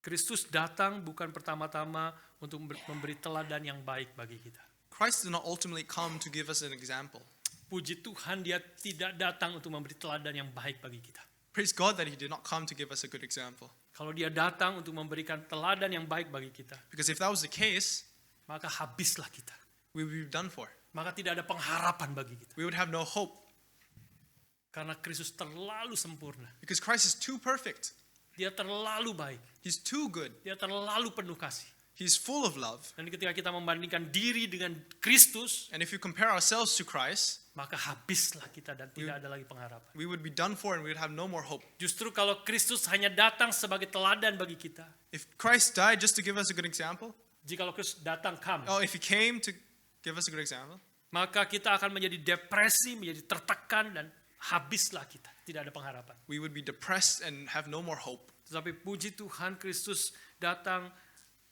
Kristus datang bukan pertama-tama untuk memberi teladan yang baik bagi kita. Christ did not ultimately come to give us an example. Puji Tuhan, dia tidak datang untuk memberi teladan yang baik bagi kita. Praise God that he did not come to give us a good example. Kalau dia datang untuk memberikan teladan yang baik bagi kita, Because if that was the case, maka habislah kita. we would be done for. Maka tidak ada pengharapan bagi kita. We would have no hope. Karena Kristus terlalu sempurna. Because Christ is too perfect. Dia terlalu baik. He's too good. Dia terlalu penuh kasih. He's full of love. Dan ketika kita membandingkan diri dengan Kristus, And if you compare ourselves to Christ, maka habislah kita dan tidak ada lagi pengharapan. We would be done for and we would have no more hope. Justru kalau Kristus hanya datang sebagai teladan bagi kita, If Christ died just to give us a good example, jikalau Kristus datang if he came to give us a good example, maka kita akan menjadi depresi, menjadi tertekan dan habislah kita. Tidak ada pengharapan. we would be depressed and have no more hope. Tetapi puji Tuhan, Kristus datang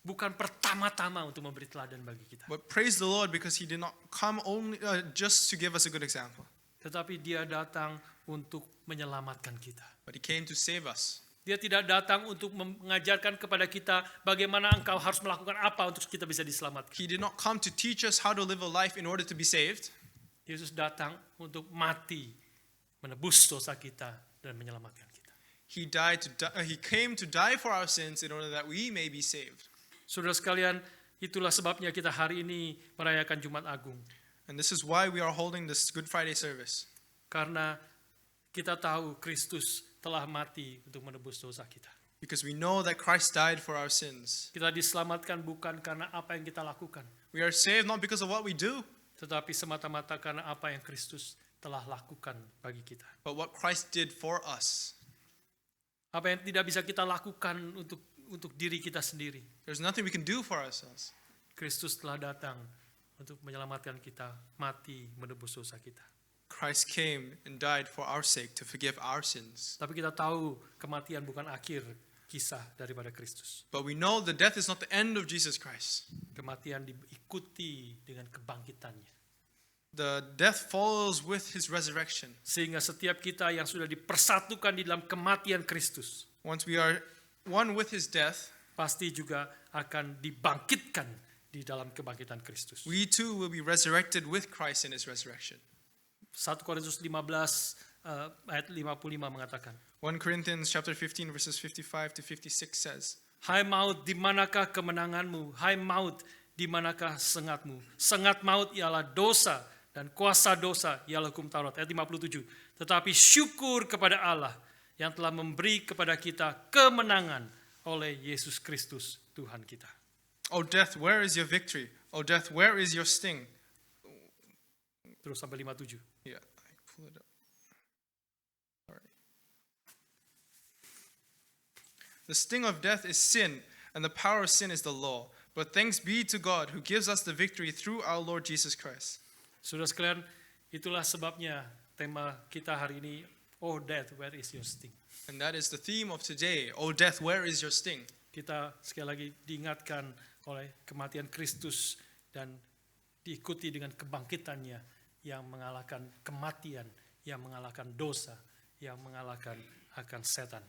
bukan pertama-tama untuk memberi teladan bagi kita. But praise the Lord because he did not come only just to give us a good example, Tetapi dia datang untuk menyelamatkan kita. but he came to save us. Dia tidak datang untuk mengajarkan kepada kita bagaimana engkau harus melakukan apa untuk kita bisa diselamatkan. He did not come to teach us how to live a life in order to be saved. Yesus datang untuk mati, menebus dosa kita dan menyelamatkan kita. He came to die for our sins in order that we may be saved. Saudara sekalian, itulah sebabnya kita hari ini merayakan Jumat Agung. And this is why we are holding this Good Friday service. Karena kita tahu Kristus telah mati untuk menebus dosa kita. Because we know that Christ died for our sins. Kita diselamatkan bukan karena apa yang kita lakukan, We are saved not because of what we do, tetapi semata-mata karena apa yang Kristus telah lakukan bagi kita. but what Christ did for us. Apa yang tidak bisa kita lakukan untuk diri kita sendiri. There's nothing we can do for ourselves. Kristus telah datang untuk menyelamatkan kita, mati menebus dosa kita. Christ came and died for our sake to forgive our sins. Tapi kita tahu kematian bukan akhir kisah daripada Kristus. But we know that death is not the end of Jesus Christ. Kematian diikuti dengan kebangkitannya. The death follows with his resurrection. Sehingga setiap kita yang sudah dipersatukan di dalam kematian Kristus, Once we are one with his death, pasti juga akan dibangkitkan di dalam kebangkitan Kristus. we too will be resurrected with Christ in his resurrection. 1 Korintus 15 ayat 55 mengatakan, 1 Corinthians chapter 15 verses 55 to 56 says, hai maut, di manakah kemenanganmu? Hai maut, di manakah sengatmu? Sengat maut ialah dosa dan kuasa dosa ialah hukum Taurat. Ayat 57. Tetapi syukur kepada Allah yang telah memberi kepada kita kemenangan oleh Yesus Kristus Tuhan kita. O death, where is your victory? O death, where is your sting? Terus sampai 57. Yeah, I pull it up. Sorry. The sting of death is sin, and the power of sin is the law. But thanks be to God who gives us the victory through our Lord Jesus Christ. Saudara sekalian, itulah sebabnya tema kita hari ini, oh death, where is your sting? And that is the theme of today. O death, where is your sting? Kita sekali lagi diingatkan oleh kematian Kristus dan diikuti dengan kebangkitannya yang mengalahkan kematian, yang mengalahkan dosa, yang mengalahkan akan setan.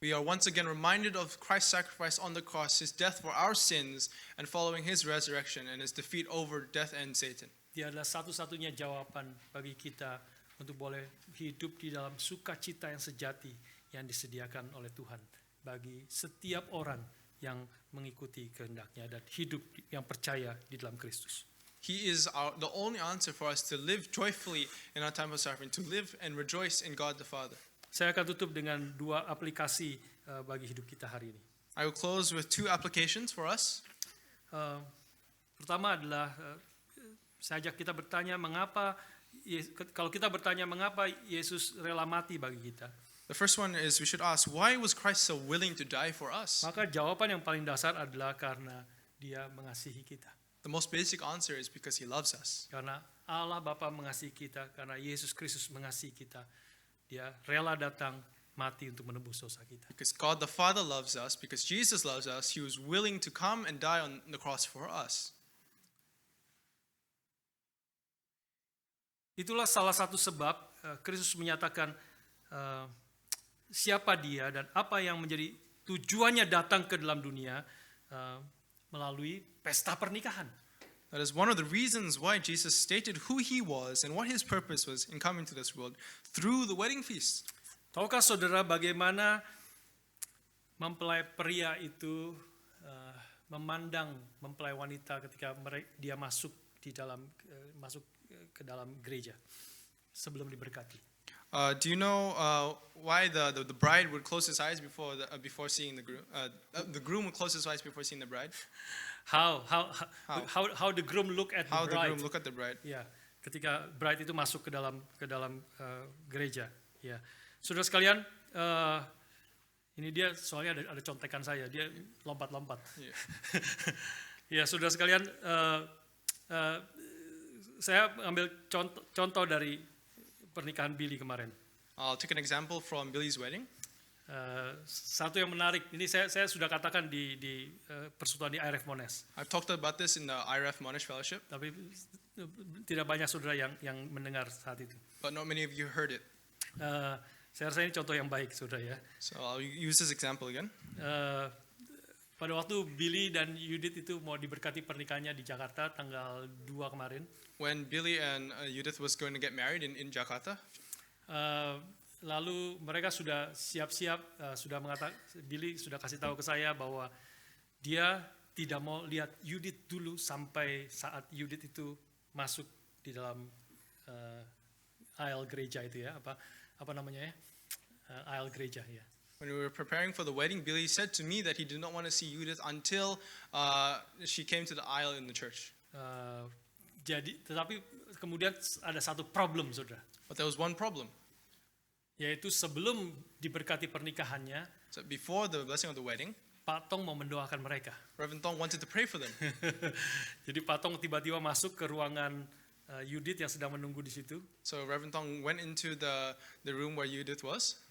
We are once again reminded of Christ's sacrifice on the cross, his death for our sins, and following his resurrection and his defeat over death and Satan. Dia adalah satu-satunya jawaban bagi kita untuk boleh hidup di dalam sukacita yang sejati yang disediakan oleh Tuhan bagi setiap orang yang mengikuti kehendaknya dan hidup yang percaya di dalam Kristus. He is the only answer for us to live joyfully in our time of suffering, to live and rejoice in God the Father. Saya akan tutup dengan dua aplikasi bagi hidup kita hari ini. I will close with two applications for us. Pertama adalah saya ajak kita bertanya kalau kita bertanya mengapa Yesus rela mati bagi kita. The first one is we should ask, why was Christ so willing to die for us? Maka jawaban yang paling dasar adalah karena Dia mengasihi kita. The most basic answer is because he loves us. Karena Allah Bapa mengasihi kita, karena Yesus Kristus mengasihi kita, Dia rela datang mati untuk menebus dosa kita. Because God the Father loves us, because Jesus loves us, he was willing to come and die on the cross for us. Itulah salah satu sebab Kristus menyatakan siapa Dia dan apa yang menjadi tujuannya datang ke dalam dunia melalui pesta pernikahan. That is one of the reasons why Jesus stated who he was and what his purpose was in coming to this world through the wedding feast. Tahukah saudara bagaimana mempelai pria itu memandang mempelai wanita ketika dia masuk ke dalam gereja sebelum diberkati? Do you know why the bride would close his eyes before seeing the groom? The groom would close his eyes before seeing the bride. How the groom look at How the the bride? groom look at the bride? Ya, ketika bride itu masuk ke dalam gereja. Ya, saudara sekalian, ini dia soalnya ada contekan saya, dia lompat-lompat. Yeah. Ya, saudara sekalian, saya ambil contoh dari pernikahan Billy kemarin. I'll take an example from Billy's wedding. Satu yang menarik, ini saya sudah katakan di persekutuan di IRF Monash, I've talked about this in the IRF Monash Fellowship, tapi tidak banyak saudara yang mendengar saat itu. but not many of you heard it. Saya rasa ini contoh yang baik, saudara ya. So I'll use this example again. Pada waktu Billy dan Judith itu mau diberkati pernikahannya di Jakarta tanggal 2 kemarin, When Billy and Judith was going to get married in Jakarta, lalu mereka sudah siap-siap, Billy sudah kasih tahu ke saya bahwa dia tidak mau lihat Judith dulu sampai saat Judith itu masuk di dalam aisle gereja itu ya, apa namanya ya, aisle gereja ya. when we were preparing for the wedding, Billy said to me that he did not want to see Judith until she came to the aisle in the church. Tetapi kemudian ada satu problem, saudara, But there was one problem. yaitu sebelum diberkati pernikahannya, So before the blessing of the wedding, Pak Tong mau mendoakan mereka. Reverend Tong wanted to pray for them. Jadi Pak Tong tiba-tiba masuk ke ruangan Judith yang sedang menunggu di situ, So Reverend Tong went into the room where Judith was,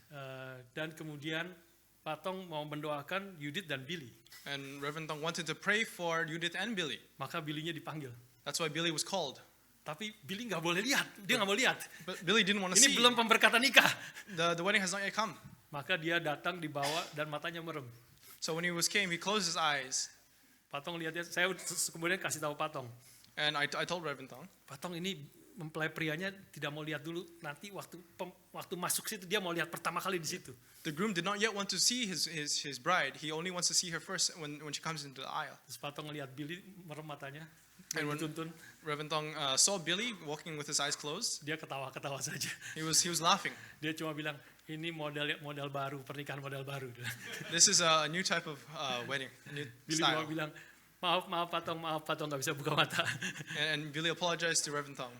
dan kemudian Pak Tong mau mendoakan Judith dan Billy. and Reverend Tong wanted to pray for Judith and Billy. Maka Billy-nya dipanggil. That's why Billy was called. Tapi Billy nggak boleh lihat, dia nggak mau lihat. But Billy didn't want to Ini see. belum pemberkatan nikah. The wedding has not yet come. Maka dia datang dibawa dan matanya merem. So when he came, he closed his eyes. Pak Tong lihat dia, saya kemudian kasih tahu Pak Tong. And I told Reverend Tong, Pak Tong ini mempelai prianya tidak mau lihat dulu, nanti waktu masuk situ dia mau lihat pertama kali di situ. the groom did not yet want to see his bride. He only wants to see her first when she comes into the aisle. Terus Pak Tong lihat Billy merem matanya, And when dituntun, Reverend Tong saw Billy walking with his eyes closed, dia ketawa-ketawa saja. he was laughing. Dia cuma bilang, ini model baru, pernikahan model baru. This is a new type of wedding, a new Billy cuma style. bilang, maaf Pak Tong nggak bisa buka mata. And Billy apologized to Reverend Tong.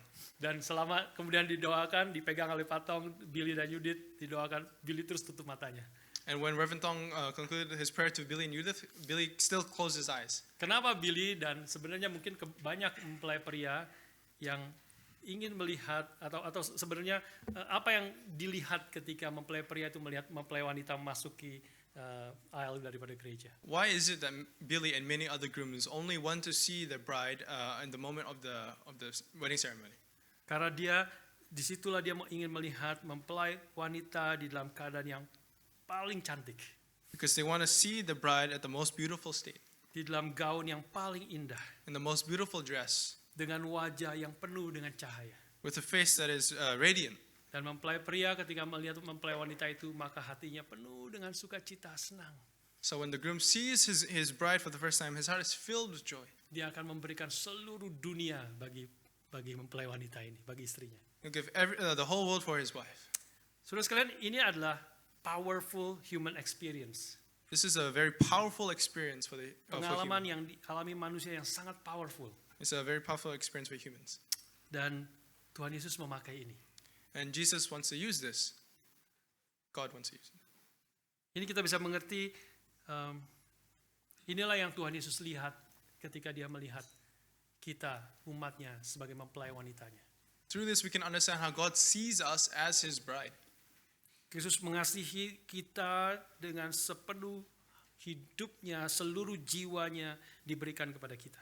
Dan selama kemudian didoakan, dipegang oleh Pak Tong, Billy dan Judith didoakan, Billy terus tutup matanya. And when Reverend Tong concluded his prayer to Billy and Judith, Billy still closed his eyes. Kenapa Billy dan sebenarnya mungkin banyak mempelai pria yang ingin melihat atau sebenarnya apa yang dilihat ketika mempelai pria itu melihat mempelai wanita memasuki aisle daripada gereja? Why is it that Billy and many other grooms only want to see their bride in the moment of the wedding ceremony? Karena disitulah dia ingin melihat mempelai wanita di dalam keadaan yang paling cantik, Because they want to see the bride at the most beautiful state, di dalam gaun yang paling indah, in the most beautiful dress, dengan wajah yang penuh dengan cahaya. with a face that is radiant. Dan mempelai pria ketika melihat mempelai wanita itu, maka hatinya penuh dengan sukacita, senang. So when the groom sees his bride for the first time, his heart is filled with joy. Dia akan memberikan seluruh dunia bagi mempelai wanita ini, bagi istrinya. He'll give the whole world for his wife. Saudara sekalian, ini adalah powerful human experience. This is a very powerful experience for Pengalaman humans. yang dialami manusia yang sangat powerful. It's a very powerful experience for humans. Dan Tuhan Yesus memakai ini. And Jesus wants to use this. God wants to use it. Ini kita bisa mengerti, inilah yang Tuhan Yesus lihat ketika dia melihat kita, umatnya, sebagai mempelai wanitanya. Through this, we can understand how God sees us as his bride. Yesus mengasihi kita dengan sepenuh hidupnya, seluruh jiwanya diberikan kepada kita.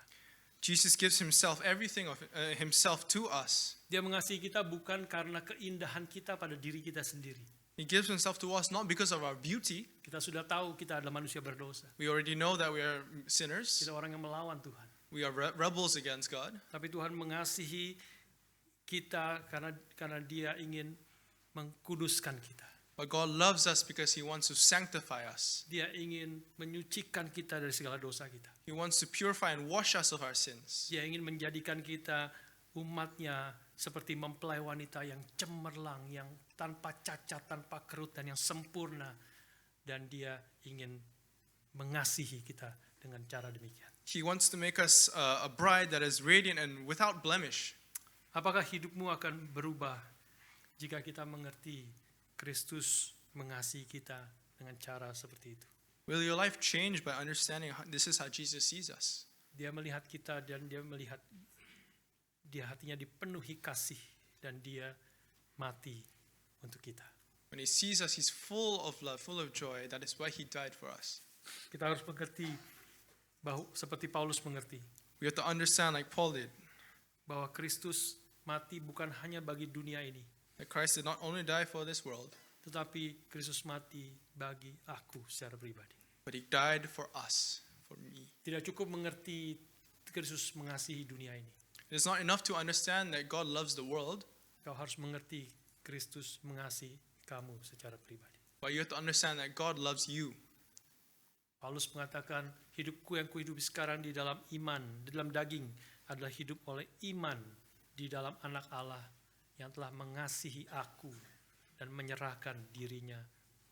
Jesus gives himself, everything of himself to us. Dia mengasihi kita bukan karena keindahan kita pada diri kita sendiri. He gives himself to us not because of our beauty. Kita sudah tahu kita adalah manusia berdosa. We already know that we are sinners. Kita orang yang melawan Tuhan. We are rebels against God. Tapi Tuhan mengasihi kita karena Dia ingin mengkuduskan kita. But God loves us because he wants to sanctify us. Dia ingin menyucikan kita dari segala dosa kita. He wants to purify and wash us of our sins. Dia ingin menjadikan kita umatnya seperti mempelai wanita yang cemerlang, yang tanpa cacat, tanpa kerut, dan yang sempurna. Dan dia ingin mengasihi kita dengan cara demikian. He wants to make us a bride that is radiant and without blemish. Apakah hidupmu akan berubah jika kita mengerti Kristus mengasihi kita dengan cara seperti itu? Will your life change by understanding this is how Jesus sees us? Dia melihat kita dan dia melihat dia hatinya dipenuhi kasih dan dia mati untuk kita. When he sees us, he's full of love, full of joy. That is why he died for us. Kita harus mengerti bahwa seperti Paulus mengerti We have to understand, like Paul did, bahwa Kristus mati bukan hanya bagi dunia ini, that Christ did not only die for this world, tetapi Kristus mati bagi aku secara pribadi. but he died for us, for me. Tidak cukup mengerti Kristus mengasihi dunia ini. It is not enough to understand that God loves the world, Kau harus mengerti Kristus mengasihi kamu secara pribadi. but you have to understand that God loves you. Paulus mengatakan, hidupku yang kuhidupi sekarang di dalam iman, di dalam daging, adalah hidup oleh iman di dalam anak Allah yang telah mengasihi aku dan menyerahkan dirinya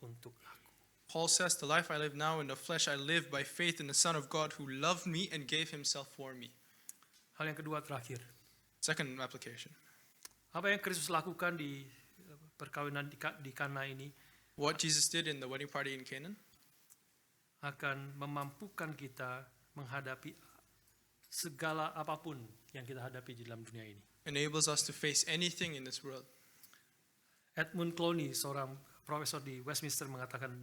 untuk aku. Paul says, the life I live now in the flesh, I live by faith in the Son of God who loved me and gave himself for me. Hal yang kedua terakhir, Second application. apa yang Kristus lakukan di perkawinan di Kana ini What Jesus did in the wedding party in Canaan akan memampukan kita menghadapi segala apapun yang kita hadapi di dalam dunia ini. enables us to face anything in this world. Edmund Clowney, seorang profesor di Westminster, mengatakan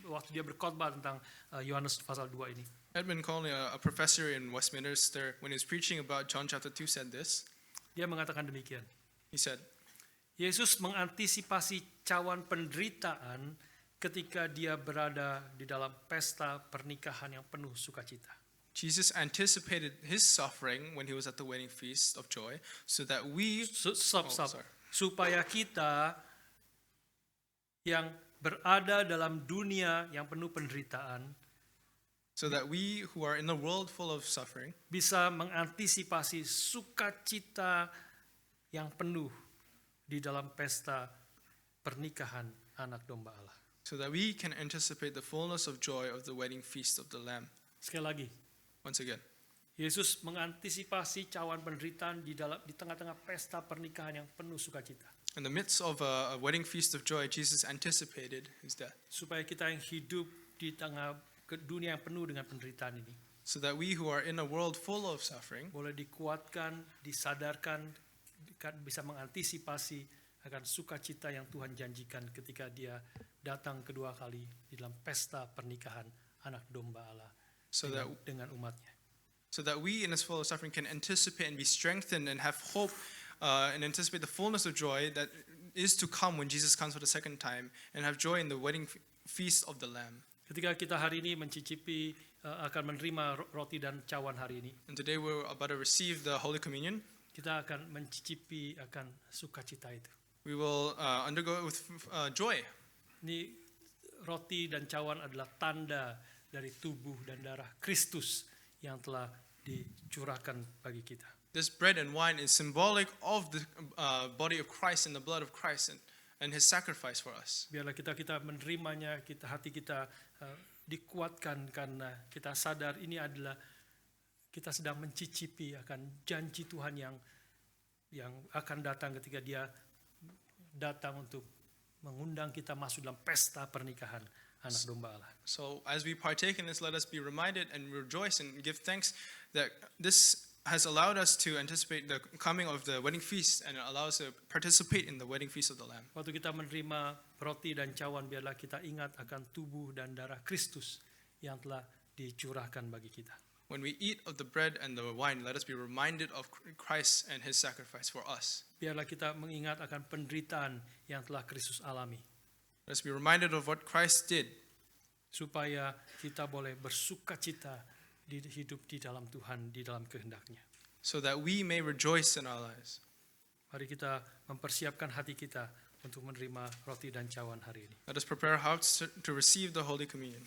waktu dia berkhotbah tentang Yohanes pasal 2 ini. Edmund Conley, a professor in Westminster, when he was preaching about John chapter 2, said this. Dia mengatakan demikian. He said, Yesus mengantisipasi cawan penderitaan ketika dia berada di dalam pesta pernikahan yang penuh sukacita. Jesus anticipated his suffering when he was at the wedding feast of joy, so that we, sorry. Supaya kita yang berada dalam dunia yang penuh penderitaan so that we who are in the world full of suffering bisa mengantisipasi sukacita yang penuh di dalam pesta pernikahan anak domba Allah. so that we can anticipate the fullness of joy of the wedding feast of the Lamb. Sekali lagi, Once again, Yesus mengantisipasi cawan penderitaan di tengah-tengah pesta pernikahan yang penuh sukacita. in the midst of a wedding feast of joy, Jesus anticipated his death, Supaya kita yang hidup di tengah dunia yang penuh dengan penderitaan ini so that we who are in a world full of suffering boleh dikuatkan, disadarkan, bisa mengantisipasi akan sukacita yang Tuhan janjikan ketika dia datang kedua kali di dalam pesta pernikahan anak domba Allah dengan umatnya. so that we in this full of suffering can anticipate and be strengthened and have hope and anticipate the fullness of joy that is to come when Jesus comes for the second time, and have joy in the wedding feast of the Lamb. Ketika kita hari ini mencicipi akan menerima roti dan cawan hari ini, And today we're about to receive the Holy Communion. kita akan mencicipi akan sukacita itu. We will undergo it with joy. Ini roti dan cawan adalah tanda dari tubuh dan darah Kristus yang telah dicurahkan bagi kita. This bread and wine is symbolic of the body of Christ and the blood of Christ and his sacrifice for us. Biarlah kita menerimanya, hati kita dikuatkan karena kita sadar ini adalah kita sedang mencicipi akan janji Tuhan yang akan datang ketika dia datang untuk mengundang kita masuk dalam pesta pernikahan anak domba Allah. So as we partake in this, let us be reminded and rejoice and give thanks that this has allowed us to anticipate the coming of the wedding feast and allow us to participate in the wedding feast of the Lamb. Waktu kita menerima roti dan cawan, biarlah kita ingat akan tubuh dan darah Kristus yang telah dicurahkan bagi kita. When we eat of the bread and the wine, let us be reminded of Christ and his sacrifice for us. Biarlah kita mengingat akan penderitaan yang telah Kristus alami, Let us be reminded of what Christ did, supaya kita boleh bersukacita hidup di dalam Tuhan, di dalam kehendak-Nya. so that we may rejoice in our lives. Mari kita mempersiapkan hati kita untuk menerima roti dan cawan hari ini. Let us prepare our hearts to receive the Holy Communion.